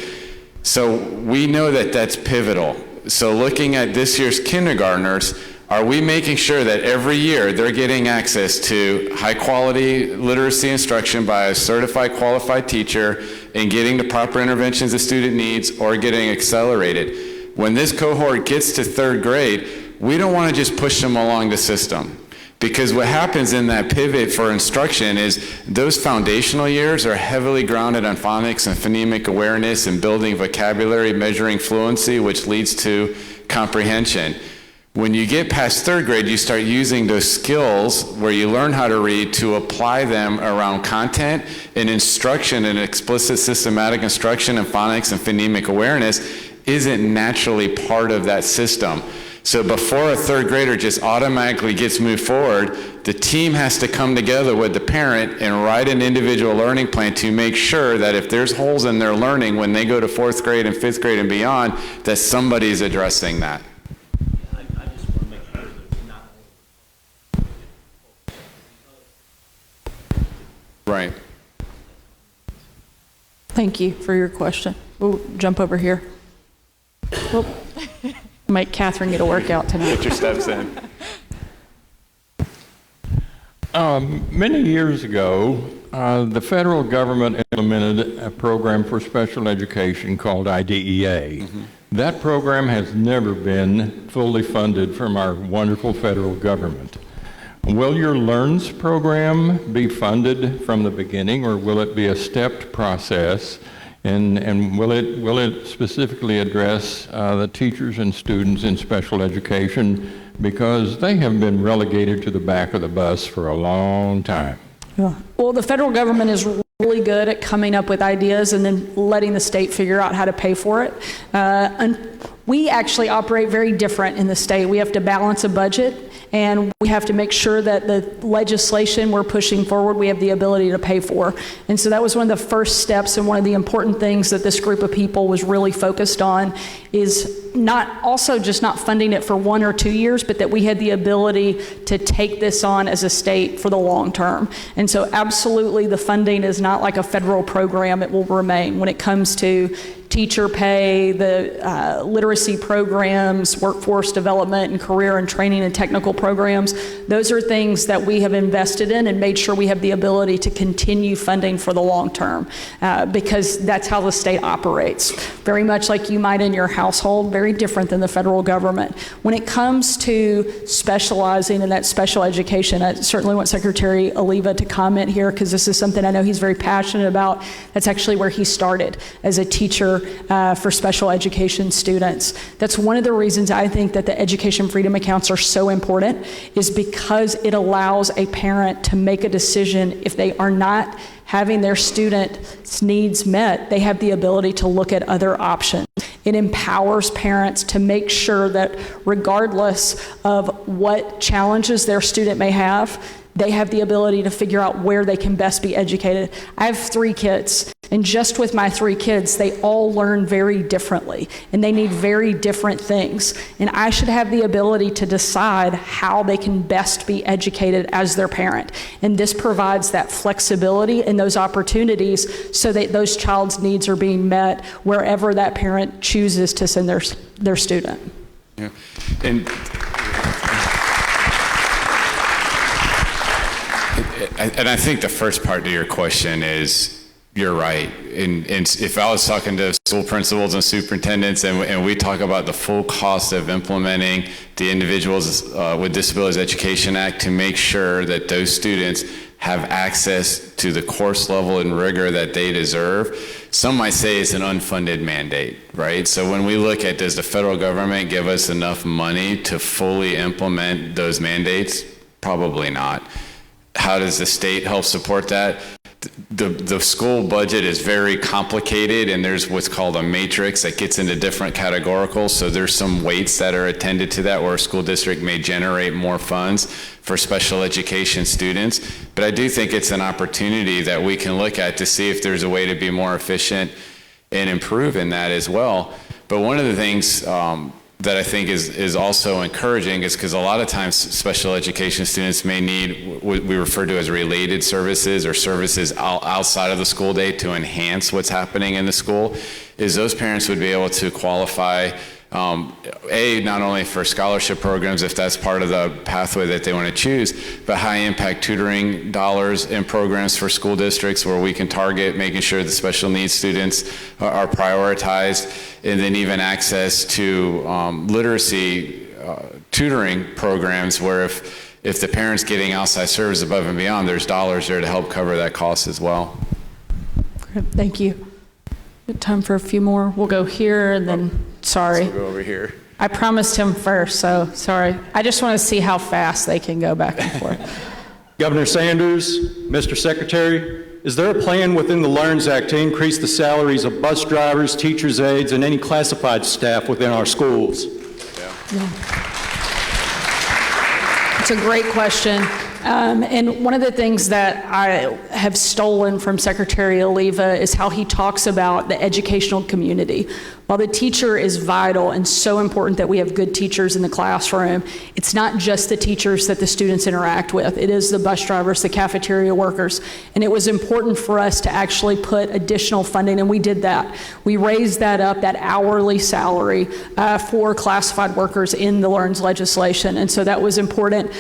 C: So we know that that's pivotal. So looking at this year's kindergartners, are we making sure that every year they're getting access to high quality literacy instruction by a certified qualified teacher and getting the proper interventions the student needs, or getting accelerated? When this cohort gets to third grade, we don't want to just push them along the system, because what happens in that pivot for instruction is those foundational years are heavily grounded on phonics and phonemic awareness and building vocabulary, measuring fluency, which leads to comprehension. When you get past third grade, you start using those skills where you learn how to read to apply them around content and instruction, and explicit systematic instruction and phonics and phonemic awareness isn't naturally part of that system. So before a third grader just automatically gets moved forward, the team has to come together with the parent and write an individual learning plan to make sure that if there's holes in their learning when they go to fourth grade and fifth grade and beyond, that somebody's addressing that. Right.
B: Thank you for your question. We'll jump over here. We'll make Catherine get a workout tonight.
C: Get your steps in.
L: Many years ago, the federal government implemented a program for special education called IDEA. Mm-hmm. That program has never been fully funded from our wonderful federal government. Will your Learns program be funded from the beginning, or will it be a stepped process? And will it specifically address the teachers and students in special education, because they have been relegated to the back of the bus for a long time?
B: Yeah. Well, the federal government is really good at coming up with ideas and then letting the state figure out how to pay for it. And we actually operate very different in the state. We have to balance a budget, and we have to make sure that the legislation we're pushing forward, we have the ability to pay for. And so that was one of the first steps, and one of the important things that this group of people was really focused on is not funding it for 1 or 2 years, but that we had the ability to take this on as a state for the long term. And so absolutely the funding is not like a federal program. It will remain. When it comes to teacher pay, the literacy programs, workforce development and career and training and technical programs, those are things that we have invested in and made sure we have the ability to continue funding for the long term, because that's how the state operates. Very much like you might in your household, very different than the federal government. When it comes to specializing in that special education, I certainly want Secretary Oliva to comment here, because this is something I know he's very passionate about. That's actually where he started as a teacher for special education students. That's one of the reasons I think that the education freedom accounts are so important, is because it allows a parent to make a decision if they are not having their students' needs met. They have the ability to look at other options. It empowers parents to make sure that regardless of what challenges their student may have, they have the ability to figure out where they can best be educated. I have 3 kids, and just with my 3 kids, they all learn very differently, and they need very different things. And I should have the ability to decide how they can best be educated as their parent. And this provides that flexibility and those opportunities so that those child's needs are being met wherever that parent chooses to send their student.
C: Yeah. And I think the first part to your question is, you're right. And if I was talking to school principals and superintendents, and we talk about the full cost of implementing the Individuals with Disabilities Education Act to make sure that those students have access to the course level and rigor that they deserve, some might say it's an unfunded mandate, right? So when we look at, does the federal government give us enough money to fully implement those mandates? Probably not. How does the state help support that? The school budget is very complicated, and there's what's called a matrix that gets into different categoricals. So there's some weights that are attended to that, where a school district may generate more funds for special education students. But I do think it's an opportunity that we can look at to see if there's a way to be more efficient and improve in that as well. But one of the things that I think is also encouraging is because a lot of times special education students may need what we refer to as related services, or services outside of the school day to enhance what's happening in the school, is those parents would be able to qualify not only for scholarship programs, if that's part of the pathway that they want to choose, but high impact tutoring dollars and programs for school districts where we can target making sure the special needs students are prioritized, and then even access to literacy tutoring programs where if the parent's getting outside service above and beyond, there's dollars there to help cover that cost as well.
B: Great. Thank you. Good time for a few more. We'll go here and then, sorry.
C: So we'll go over here.
B: I promised him first, so sorry. I just want to see how fast they can go back and forth.
M: Governor Sanders, Mr. Secretary, is there a plan within the LEARNS Act to increase the salaries of bus drivers, teachers' aides, and any classified staff within our schools?
B: Yeah. It's a great question. And one of the things that I have stolen from Secretary Oliva is how he talks about the educational community. While the teacher is vital and so important that we have good teachers in the classroom, it's not just the teachers that the students interact with. It is the bus drivers, the cafeteria workers. And it was important for us to actually put additional funding, and we did that. We raised that up, that hourly salary for classified workers in the LEARNS legislation. And so that was important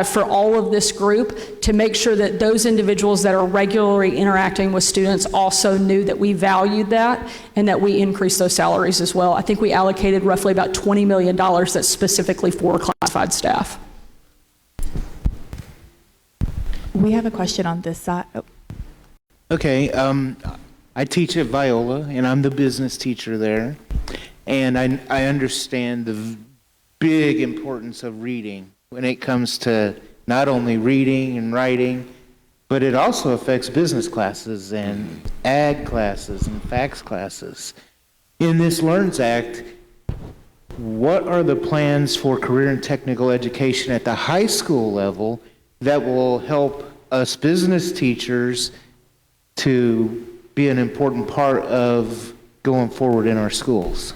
B: for all of this group to make sure that those individuals that are regularly interacting with students also knew that we valued that and that we increased those salaries as well. I think we allocated roughly about $20 million that's specifically for classified staff.
N: We have a question on this side. Oh.
O: Okay, I teach at Viola, and I'm the business teacher there, and I understand the big importance of reading when it comes to not only reading and writing, but it also affects business classes and ag classes and fax classes. In this LEARNS Act, what are the plans for career and technical education at the high school level that will help us business teachers to be an important part of going forward in our schools?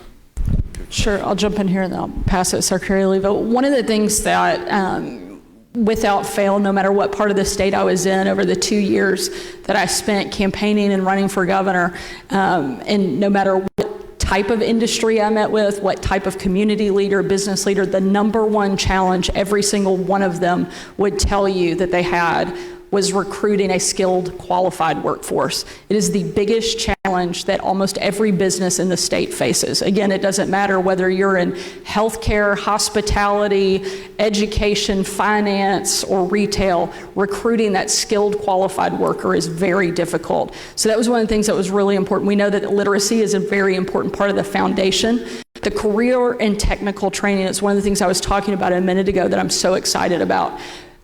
B: Sure, I'll jump in here and then I'll pass it to Secretary Oliva. One of the things that without fail, no matter what part of the state I was in over the 2 years that I spent campaigning and running for governor, and no matter what type of industry I met with, what type of community leader, business leader, the number one challenge every single one of them would tell you that they had was recruiting a skilled, qualified workforce. It is the biggest challenge that almost every business in the state faces. Again, it doesn't matter whether you're in healthcare, hospitality, education, finance, or retail, recruiting that skilled, qualified worker is very difficult. So that was one of the things that was really important. We know that literacy is a very important part of the foundation. The career and technical training is one of the things I was talking about a minute ago that I'm so excited about.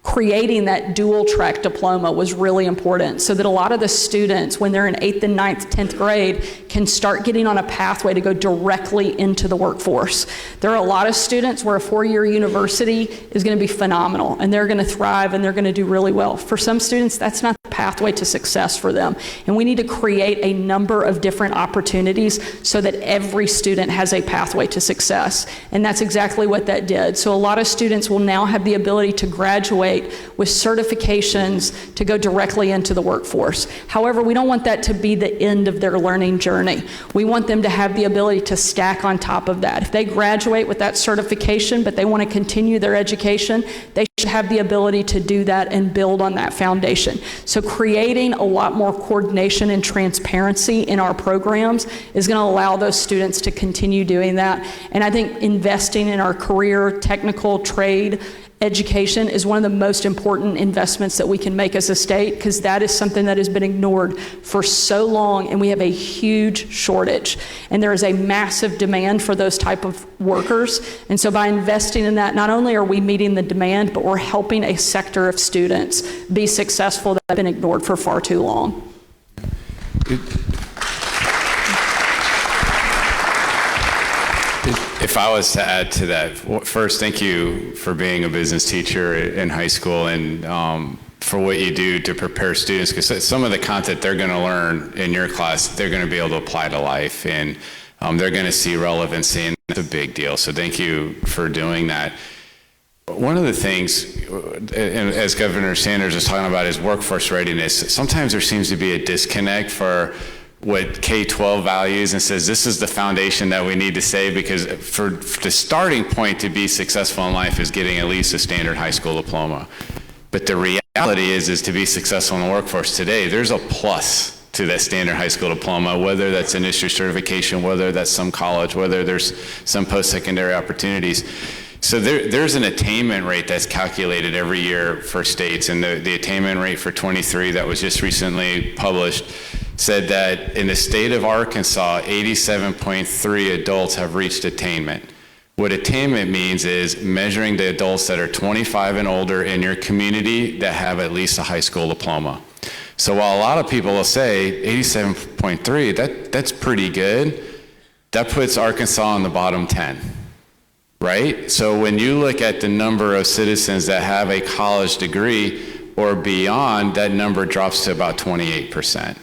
B: Creating that dual track diploma was really important so that a lot of the students, when they're in 8th and 9th, 10th grade, can start getting on a pathway to go directly into the workforce. There are a lot of students where a 4-year university is going to be phenomenal and they're going to thrive and they're going to do really well. For some students, that's not the pathway to success for them. And we need to create a number of different opportunities so that every student has a pathway to success. And that's exactly what that did. So a lot of students will now have the ability to graduate with certifications to go directly into the workforce. However, we don't want that to be the end of their learning journey. We want them to have the ability to stack on top of that. If they graduate with that certification, but they want to continue their education, they should have the ability to do that and build on that foundation. So creating a lot more coordination and transparency in our programs is going to allow those students to continue doing that. And I think investing in our career, technical, trade, education is one of the most important investments that we can make as a state, because that is something that has been ignored for so long, and we have a huge shortage. And there is a massive demand for those type of workers. And so by investing in that, not only are we meeting the demand, but we're helping a sector of students be successful that have been ignored for far too long.
C: If I was to add to that, first, thank you for being a business teacher in high school and for what you do to prepare students, because some of the content they're going to learn in your class, they're going to be able to apply to life, and they're going to see relevancy, and that's a big deal. So thank you for doing that. One of the things, and as Governor Sanders was talking about, is workforce readiness. Sometimes there seems to be a disconnect for what K-12 values and says this is the foundation that we need to say, because for the starting point to be successful in life is getting at least a standard high school diploma. But the reality is to be successful in the workforce today, there's a plus to that standard high school diploma, whether that's industry certification, whether that's some college, whether there's some post-secondary opportunities. So there's an attainment rate that's calculated every year for states, and the attainment rate for 23 that was just recently published said that in the state of Arkansas, 87.3 adults have reached attainment. What attainment means is measuring the adults that are 25 and older in your community that have at least a high school diploma. So while a lot of people will say 87.3, that's pretty good, that puts Arkansas in the bottom 10. Right? So when you look at the number of citizens that have a college degree or beyond, that number drops to about 28%.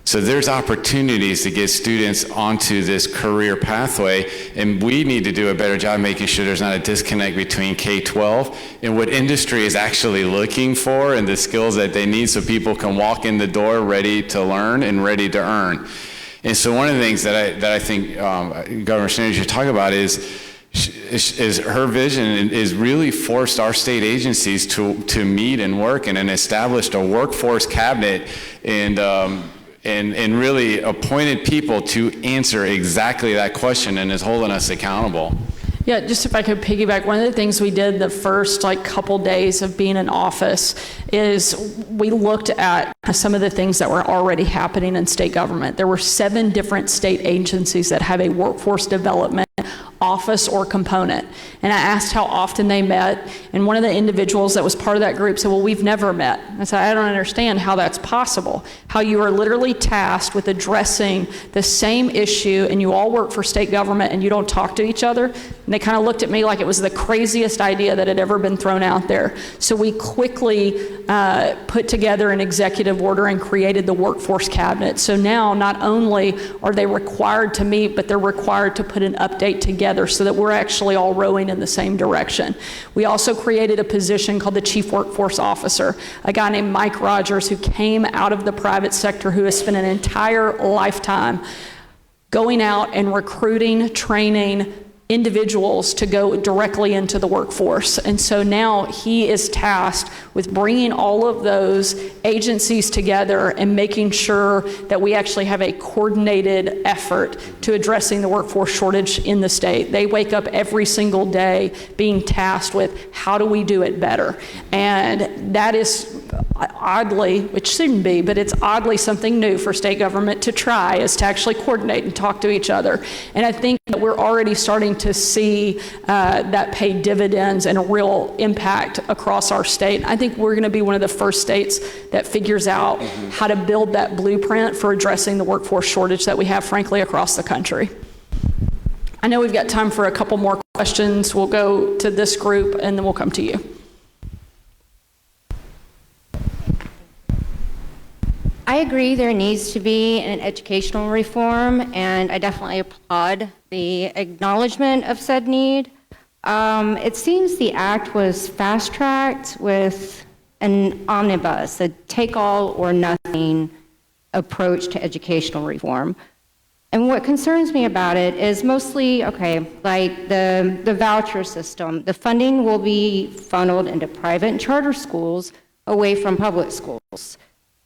C: So there's opportunities to get students onto this career pathway, and we need to do a better job making sure there's not a disconnect between K-12 and what industry is actually looking for and the skills that they need so people can walk in the door ready to learn and ready to earn. And so one of the things that I think Governor Sanders should talk about is her vision is really forced our state agencies to meet and work and established a workforce cabinet and really appointed people to answer exactly that question and is holding us accountable.
B: Yeah, just if I could piggyback, one of the things we did the first couple days of being in office is we looked at some of the things that were already happening in state government. There were 7 different state agencies that have a workforce development office or component. And I asked how often they met, and one of the individuals that was part of that group said, well, we've never met. I said, I don't understand how that's possible, how you are literally tasked with addressing the same issue and you all work for state government and you don't talk to each other. And they kind of looked at me like it was the craziest idea that had ever been thrown out there. So we quickly put together an executive order and created the workforce cabinet. So now not only are they required to meet, but they're required to put an update together so that we're actually all rowing in the same direction. We also created a position called the Chief Workforce Officer, a guy named Mike Rogers who came out of the private sector who has spent an entire lifetime going out and recruiting, training, individuals to go directly into the workforce. And so now he is tasked with bringing all of those agencies together and making sure that we actually have a coordinated effort to addressing the workforce shortage in the state. They wake up every single day being tasked with how do we do it better. And that is oddly, which shouldn't be, but it's oddly something new for state government to try, is to actually coordinate and talk to each other. And I think that we're already starting to see that pay dividends and a real impact across our state. I think we're going to be one of the first states that figures out how to build that blueprint for addressing the workforce shortage that we have, frankly, across the country. I know we've got time for a couple more questions. We'll go to this group and then we'll come to you.
P: I agree there needs to be an educational reform, and I definitely applaud the acknowledgement of said need. It seems the act was fast-tracked with an omnibus, a take-all-or-nothing approach to educational reform. And what concerns me about it is mostly, like the voucher system. The funding will be funneled into private and charter schools away from public schools.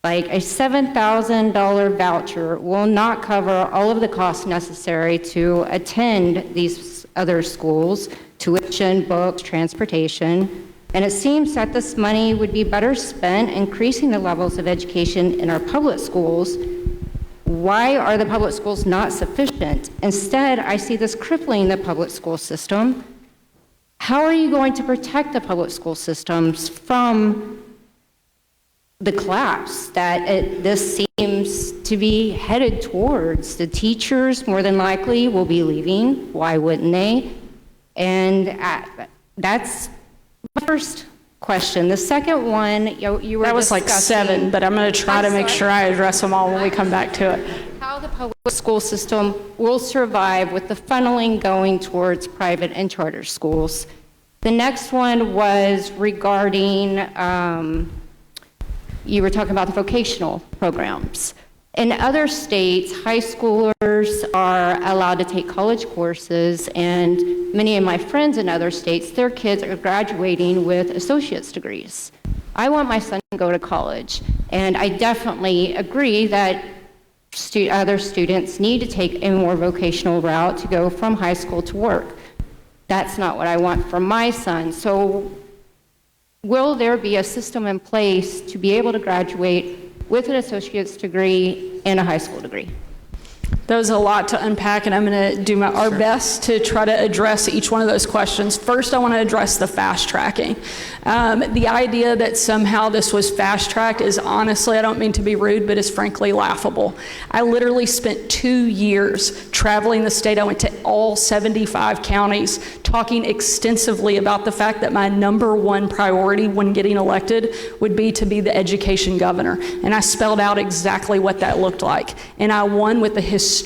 P: Like a $7,000 voucher will not cover all of the costs necessary to attend these other schools, tuition, books, transportation. And it seems that this money would be better spent increasing the levels of education in our public schools. Why are the public schools not sufficient? Instead, I see this crippling the public school system. How are you going to protect the public school systems from the collapse that this seems to be headed towards? The teachers more than likely will be leaving. Why wouldn't they? And that's my first question. The second one, you were
B: that was like 7, but I'm going to try to make sure I address them all when we come back to it.
P: How the public school system will survive with the funneling going towards private and charter schools. The next one was regarding you were talking about the vocational programs. In other states, high schoolers are allowed to take college courses, and many of my friends in other states, their kids are graduating with associate's degrees. I want my son to go to college, and I definitely agree that other students need to take a more vocational route to go from high school to work. That's not what I want for my son. So will there be a system in place to be able to graduate with an associate's degree and a high school degree?
B: There's a lot to unpack, and I'm going to do our best to try to address each one of those questions. First, I want to address the fast tracking. The idea that somehow this was fast tracked is honestly, I don't mean to be rude, but is frankly laughable. I literally spent 2 years traveling the state. I went to all 75 counties, talking extensively about the fact that my #1 priority when getting elected would be to be the education governor. And I spelled out exactly what that looked like. And I won with a historic,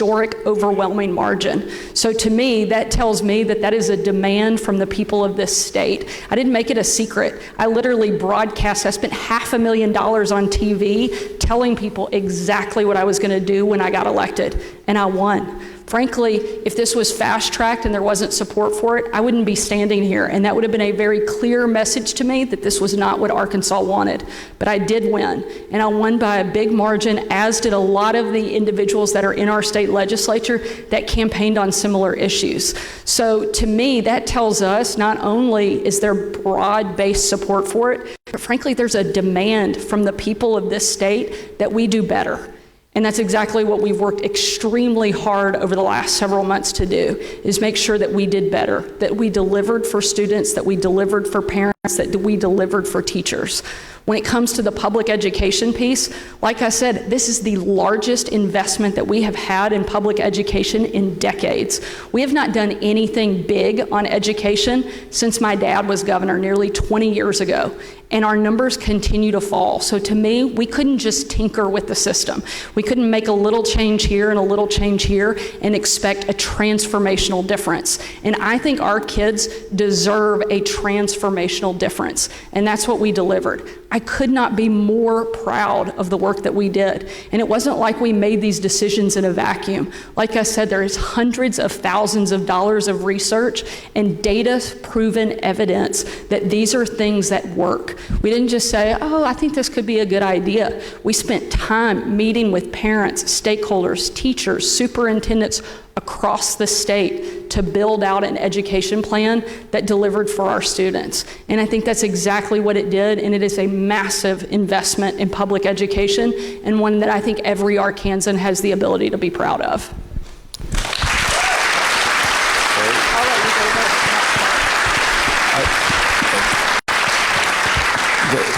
B: overwhelming margin. So to me, that tells me that that is a demand from the people of this state. I didn't make it a secret. I literally broadcast. I spent $500,000 on TV telling people exactly what I was going to do when I got elected, and I won. Frankly, if this was fast-tracked and there wasn't support for it, I wouldn't be standing here, and that would have been a very clear message to me that this was not what Arkansas wanted. But I did win, and I won by a big margin, as did a lot of the individuals that are in our state legislature that campaigned on similar issues. So to me, that tells us not only is there broad-based support for it, but frankly, there's a demand from the people of this state that we do better. And that's exactly what we've worked extremely hard over the last several months to do, is make sure that we did better, that we delivered for students, that we delivered for parents, that we delivered for teachers. When it comes to the public education piece, like I said, this is the largest investment that we have had in public education in decades. We have not done anything big on education since my dad was governor nearly 20 years ago. And our numbers continue to fall. So to me, we couldn't just tinker with the system. We couldn't make a little change here and a little change here and expect a transformational difference. And I think our kids deserve a transformational difference. And that's what we delivered. I could not be more proud of the work that we did. And it wasn't like we made these decisions in a vacuum. Like I said, there is hundreds of thousands of dollars of research and data-proven evidence that these are things that work. We didn't just say, oh, I think this could be a good idea. We spent time meeting with parents, stakeholders, teachers, superintendents across the state to build out an education plan that delivered for our students. And I think that's exactly what it did, and it is a massive investment in public education, and one that I think every Arkansan has the ability to be proud of.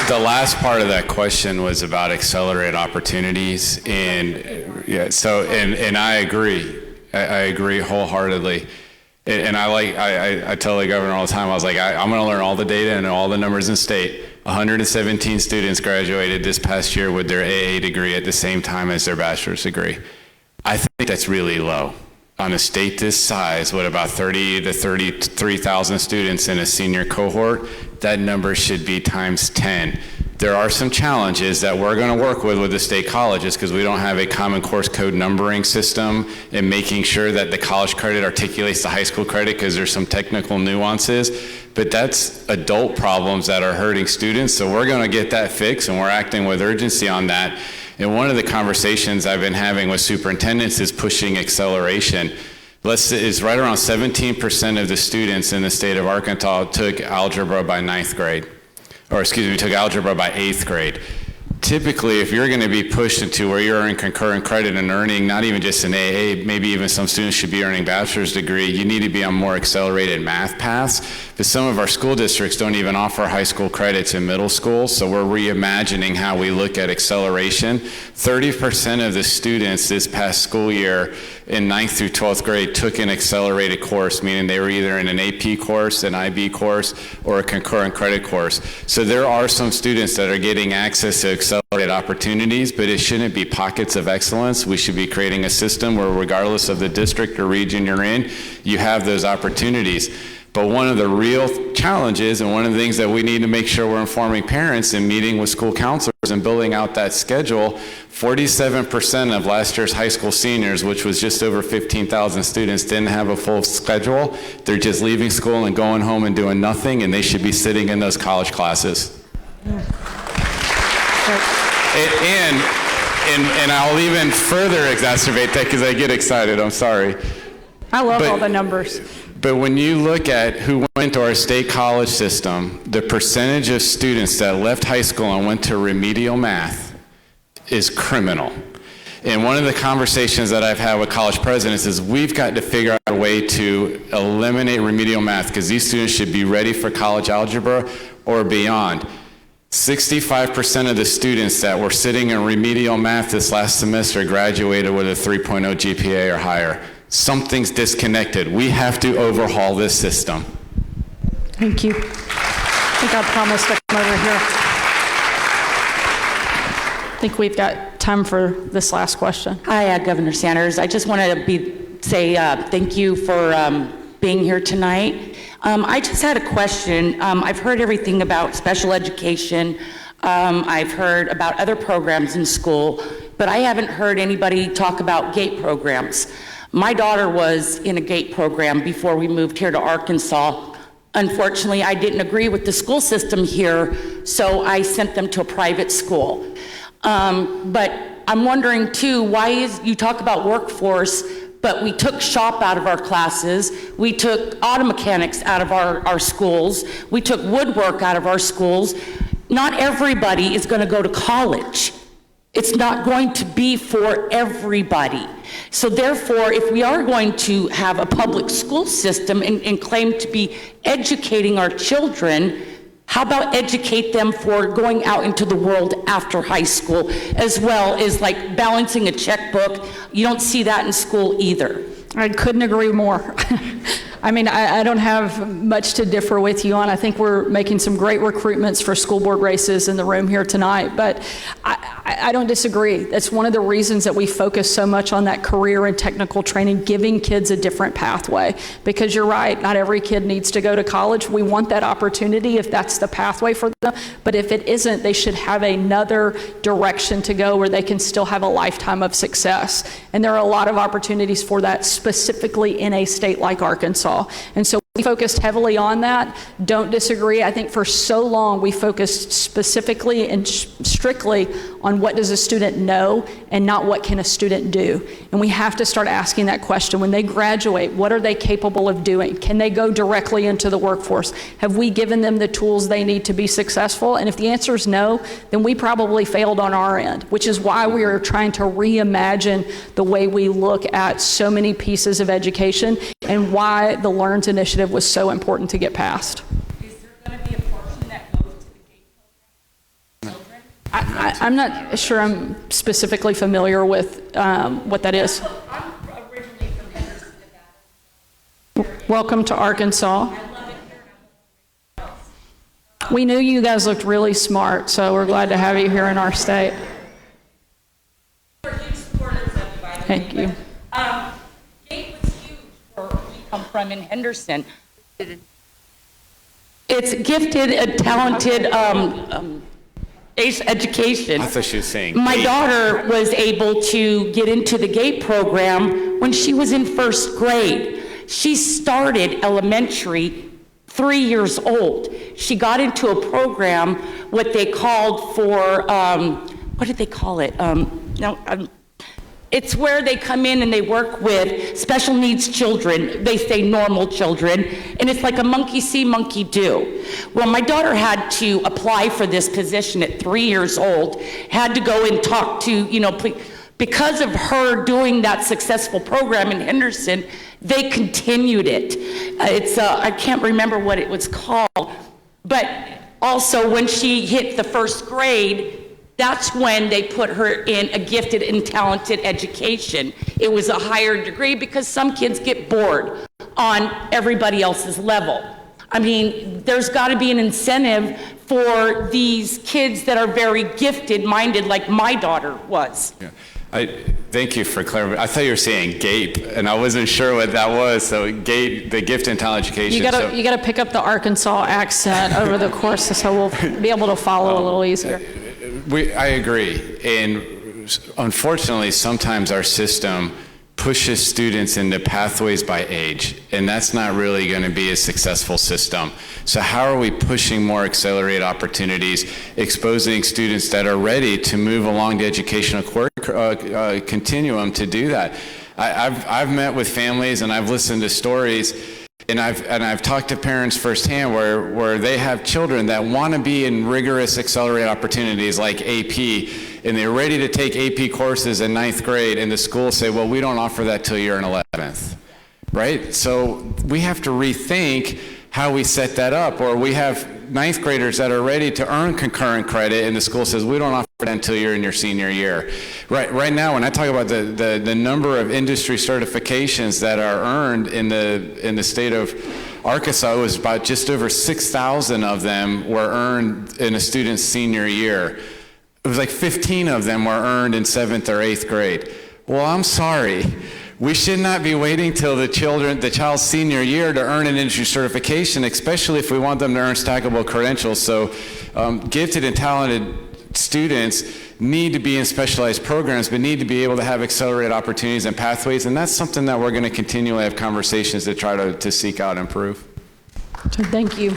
C: The last part of that question was about accelerated opportunities, and yeah, so and I agree. I agree wholeheartedly. And I tell the governor all the time, I was like, I'm going to learn all the data and all the numbers in state. 117 students graduated this past year with their AA degree at the same time as their bachelor's degree. I think that's really low. On a state this size, with about 30 to 33,000 students in a senior cohort, that number should be times 10. There are some challenges that we're going to work with the state colleges, because we don't have a common course code numbering system, and making sure that the college credit articulates the high school credit, because there's some technical nuances. But that's adult problems that are hurting students, so we're going to get that fixed, and we're acting with urgency on that. And one of the conversations I've been having with superintendents is pushing acceleration. Is right around 17% of the students in the state of Arkansas took algebra by took algebra by 8th grade. Typically, if you're going to be pushed into where you're earning concurrent credit and earning not even just an AA, maybe even some students should be earning bachelor's degree, you need to be on more accelerated math paths. But some of our school districts don't even offer high school credits in middle school, so we're reimagining how we look at acceleration. 30% of the students this past school year in 9th through 12th grade took an accelerated course, meaning they were either in an AP course, an IB course, or a concurrent credit course. So there are some students that are getting access to accelerated opportunities, but it shouldn't be pockets of excellence. We should be creating a system where, regardless of the district or region you're in, you have those opportunities. But one of the real challenges, and one of the things that we need to make sure we're informing parents and meeting with school counselors and building out that schedule, 47% of last year's high school seniors, which was just over 15,000 students, didn't have a full schedule. They're just leaving school and going home and doing nothing, and they should be sitting in those college classes. And I'll even further exacerbate that, because I get excited, I'm sorry.
B: I love all the numbers.
C: But when you look at who went into our state college system, the percentage of students that left high school and went to remedial math is criminal. And one of the conversations that I've had with college presidents is we've got to figure out a way to eliminate remedial math, because these students should be ready for college algebra or beyond. 65% of the students that were sitting in remedial math this last semester graduated with a 3.0 GPA or higher. Something's disconnected. We have to overhaul this system.
B: Thank you. I think I promised to come over here. I think we've got time for this last question.
Q: Hi, Governor Sanders. I just wanted to say thank you for being here tonight. I just had a question. I've heard everything about special education. I've heard about other programs in school, but I haven't heard anybody talk about GATE programs. My daughter was in a GATE program before we moved here to Arkansas. Unfortunately, I didn't agree with the school system here, so I sent them to a private school. But I'm wondering too, you talk about workforce, but we took shop out of our classes, we took auto mechanics out of our schools, we took woodwork out of our schools. Not everybody is going to go to college. It's not going to be for everybody. So therefore, if we are going to have a public school system and claim to be educating our children, how about educate them for going out into the world after high school, as well as like balancing a checkbook? You don't see that in school either.
B: I couldn't agree more. I mean, I don't have much to differ with you on. I think we're making some great recruitments for school board races in the room here tonight, but I don't disagree. That's one of the reasons that we focus so much on that career and technical training, giving kids a different pathway. Because you're right, not every kid needs to go to college. We want that opportunity if that's the pathway for them, but if it isn't, they should have another direction to go where they can still have a lifetime of success. And there are a lot of opportunities for that, specifically in a state like Arkansas. And so we focused heavily on that. Don't disagree. I think for so long we focused specifically and strictly on what does a student know and not what can a student do. And we have to start asking that question. When they graduate, what are they capable of doing? Can they go directly into the workforce? Have we given them the tools they need to be successful? And if the answer is no, then we probably failed on our end, which is why we are trying to reimagine the way we look at so many pieces of education and why the LEARNS initiative was so important to get passed.
Q: Is there going to be a portion that goes to the GATE program?
B: I'm not sure I'm specifically familiar with what that is.
Q: I'm originally from Henderson, Nevada.
B: Welcome to Arkansas. We knew you guys looked really smart, so we're glad to have you here in our state.
Q: We're huge supporters of you, by the way.
B: Thank you.
Q: GATE was huge where we come from in Henderson. It's gifted, talented ACE education.
C: I thought she was saying
Q: My
C: GATE.
Q: daughter was able to get into the GATE program when she was in first grade. She started elementary 3 years old. She got into a program, what they called for, what did they call it? It's where they come in and they work with special needs children. They say normal children, and it's like a monkey see, monkey do. Well, my daughter had to apply for this position at 3 years old, had to go and talk to, because of her doing that successful program in Henderson, they continued it. I can't remember what it was called, but also when she hit the first grade, that's when they put her in a gifted and talented education. It was a higher degree because some kids get bored on everybody else's level. I mean, there's got to be an incentive for these kids that are very gifted minded like my daughter was.
C: Yeah. Thank you for clarifying. I thought you were saying GAPE, and I wasn't sure what that was. So GAPE, the Gift and Talent Education.
B: You got to pick up the Arkansas accent over the course, so we'll be able to follow a little easier.
C: I agree. And unfortunately, sometimes our system pushes students into pathways by age, and that's not really going to be a successful system. So how are we pushing more accelerated opportunities, exposing students that are ready to move along the educational continuum to do that? I've met with families and I've listened to stories, and I've talked to parents firsthand where they have children that want to be in rigorous accelerated opportunities like AP, and they're ready to take AP courses in 9th grade, and the school say, well, we don't offer that till you're in 11th, right? So we have to rethink how we set that up. Or we have 9th graders that are ready to earn concurrent credit, and the school says, we don't offer that until you're in your senior year. Right now, when I talk about the number of industry certifications that are earned in the state of Arkansas, it was about just over 6,000 of them were earned in a student's senior year. It was like 15 of them were earned in 7th or 8th grade. Well, I'm sorry. We should not be waiting till the child's senior year to earn an industry certification, especially if we want them to earn stackable credentials. So gifted and talented students need to be in specialized programs, but need to be able to have accelerated opportunities and pathways, and that's something that we're going to continually have conversations to try to seek out and improve.
B: So thank you.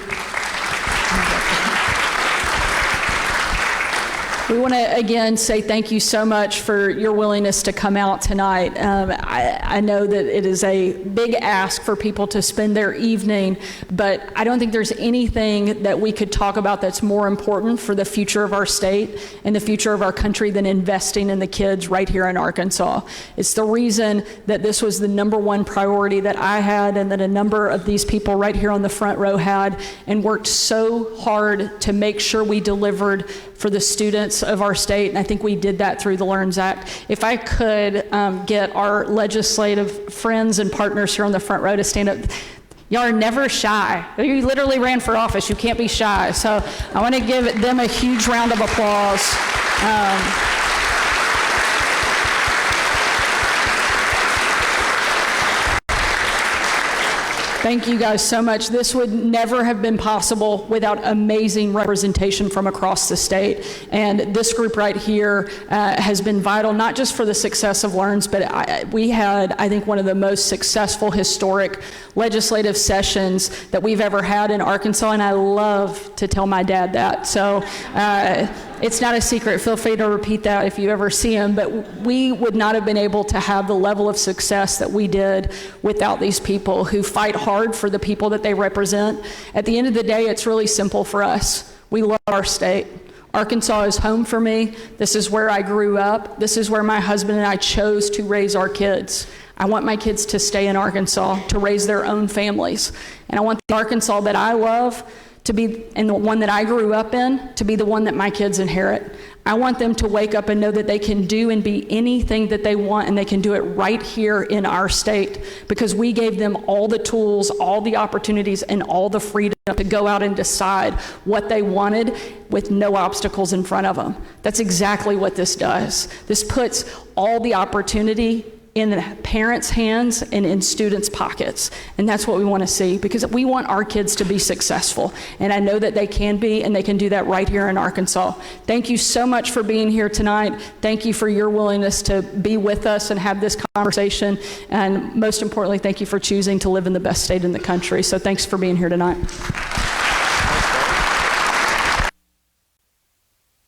B: We want to again say thank you so much for your willingness to come out tonight. I know that it is a big ask for people to spend their evening, but I don't think there's anything that we could talk about that's more important for the future of our state and the future of our country than investing in the kids right here in Arkansas. It's the reason that this was the #1 priority that I had, and that a number of these people right here on the front row had, and worked so hard to make sure we delivered for the students of our state, and I think we did that through the LEARNS Act. If I could get our legislative friends and partners here on the front row to stand up. Y'all are never shy. You literally ran for office. You can't be shy. So I want to give them a huge round of applause. Thank you guys so much. This would never have been possible without amazing representation from across the state. And this group right here has been vital, not just for the success of LEARNS, but we had, I think, one of the most successful historic legislative sessions that we've ever had in Arkansas, and I love to tell my dad that. So it's not a secret. Feel free to repeat that if you ever see him, but we would not have been able to have the level of success that we did without these people who fight hard for the people that they represent. At the end of the day, it's really simple for us. We love our state. Arkansas is home for me. This is where I grew up. This is where my husband and I chose to raise our kids. I want my kids to stay in Arkansas, to raise their own families. And I want the Arkansas that I love to be, and the one that I grew up in, to be the one that my kids inherit. I want them to wake up and know that they can do and be anything that they want, and they can do it right here in our state, because we gave them all the tools, all the opportunities, and all the freedom to go out and decide what they wanted with no obstacles in front of them. That's exactly what this does. This puts all the opportunity in the parents' hands and in students' pockets. And that's what we want to see, because we want our kids to be successful. And I know that they can be, and they can do that right here in Arkansas. Thank you so much for being here tonight. Thank you for your willingness to be with us and have this conversation. And most importantly, thank you for choosing to live in the best state in the country. So thanks for being here tonight.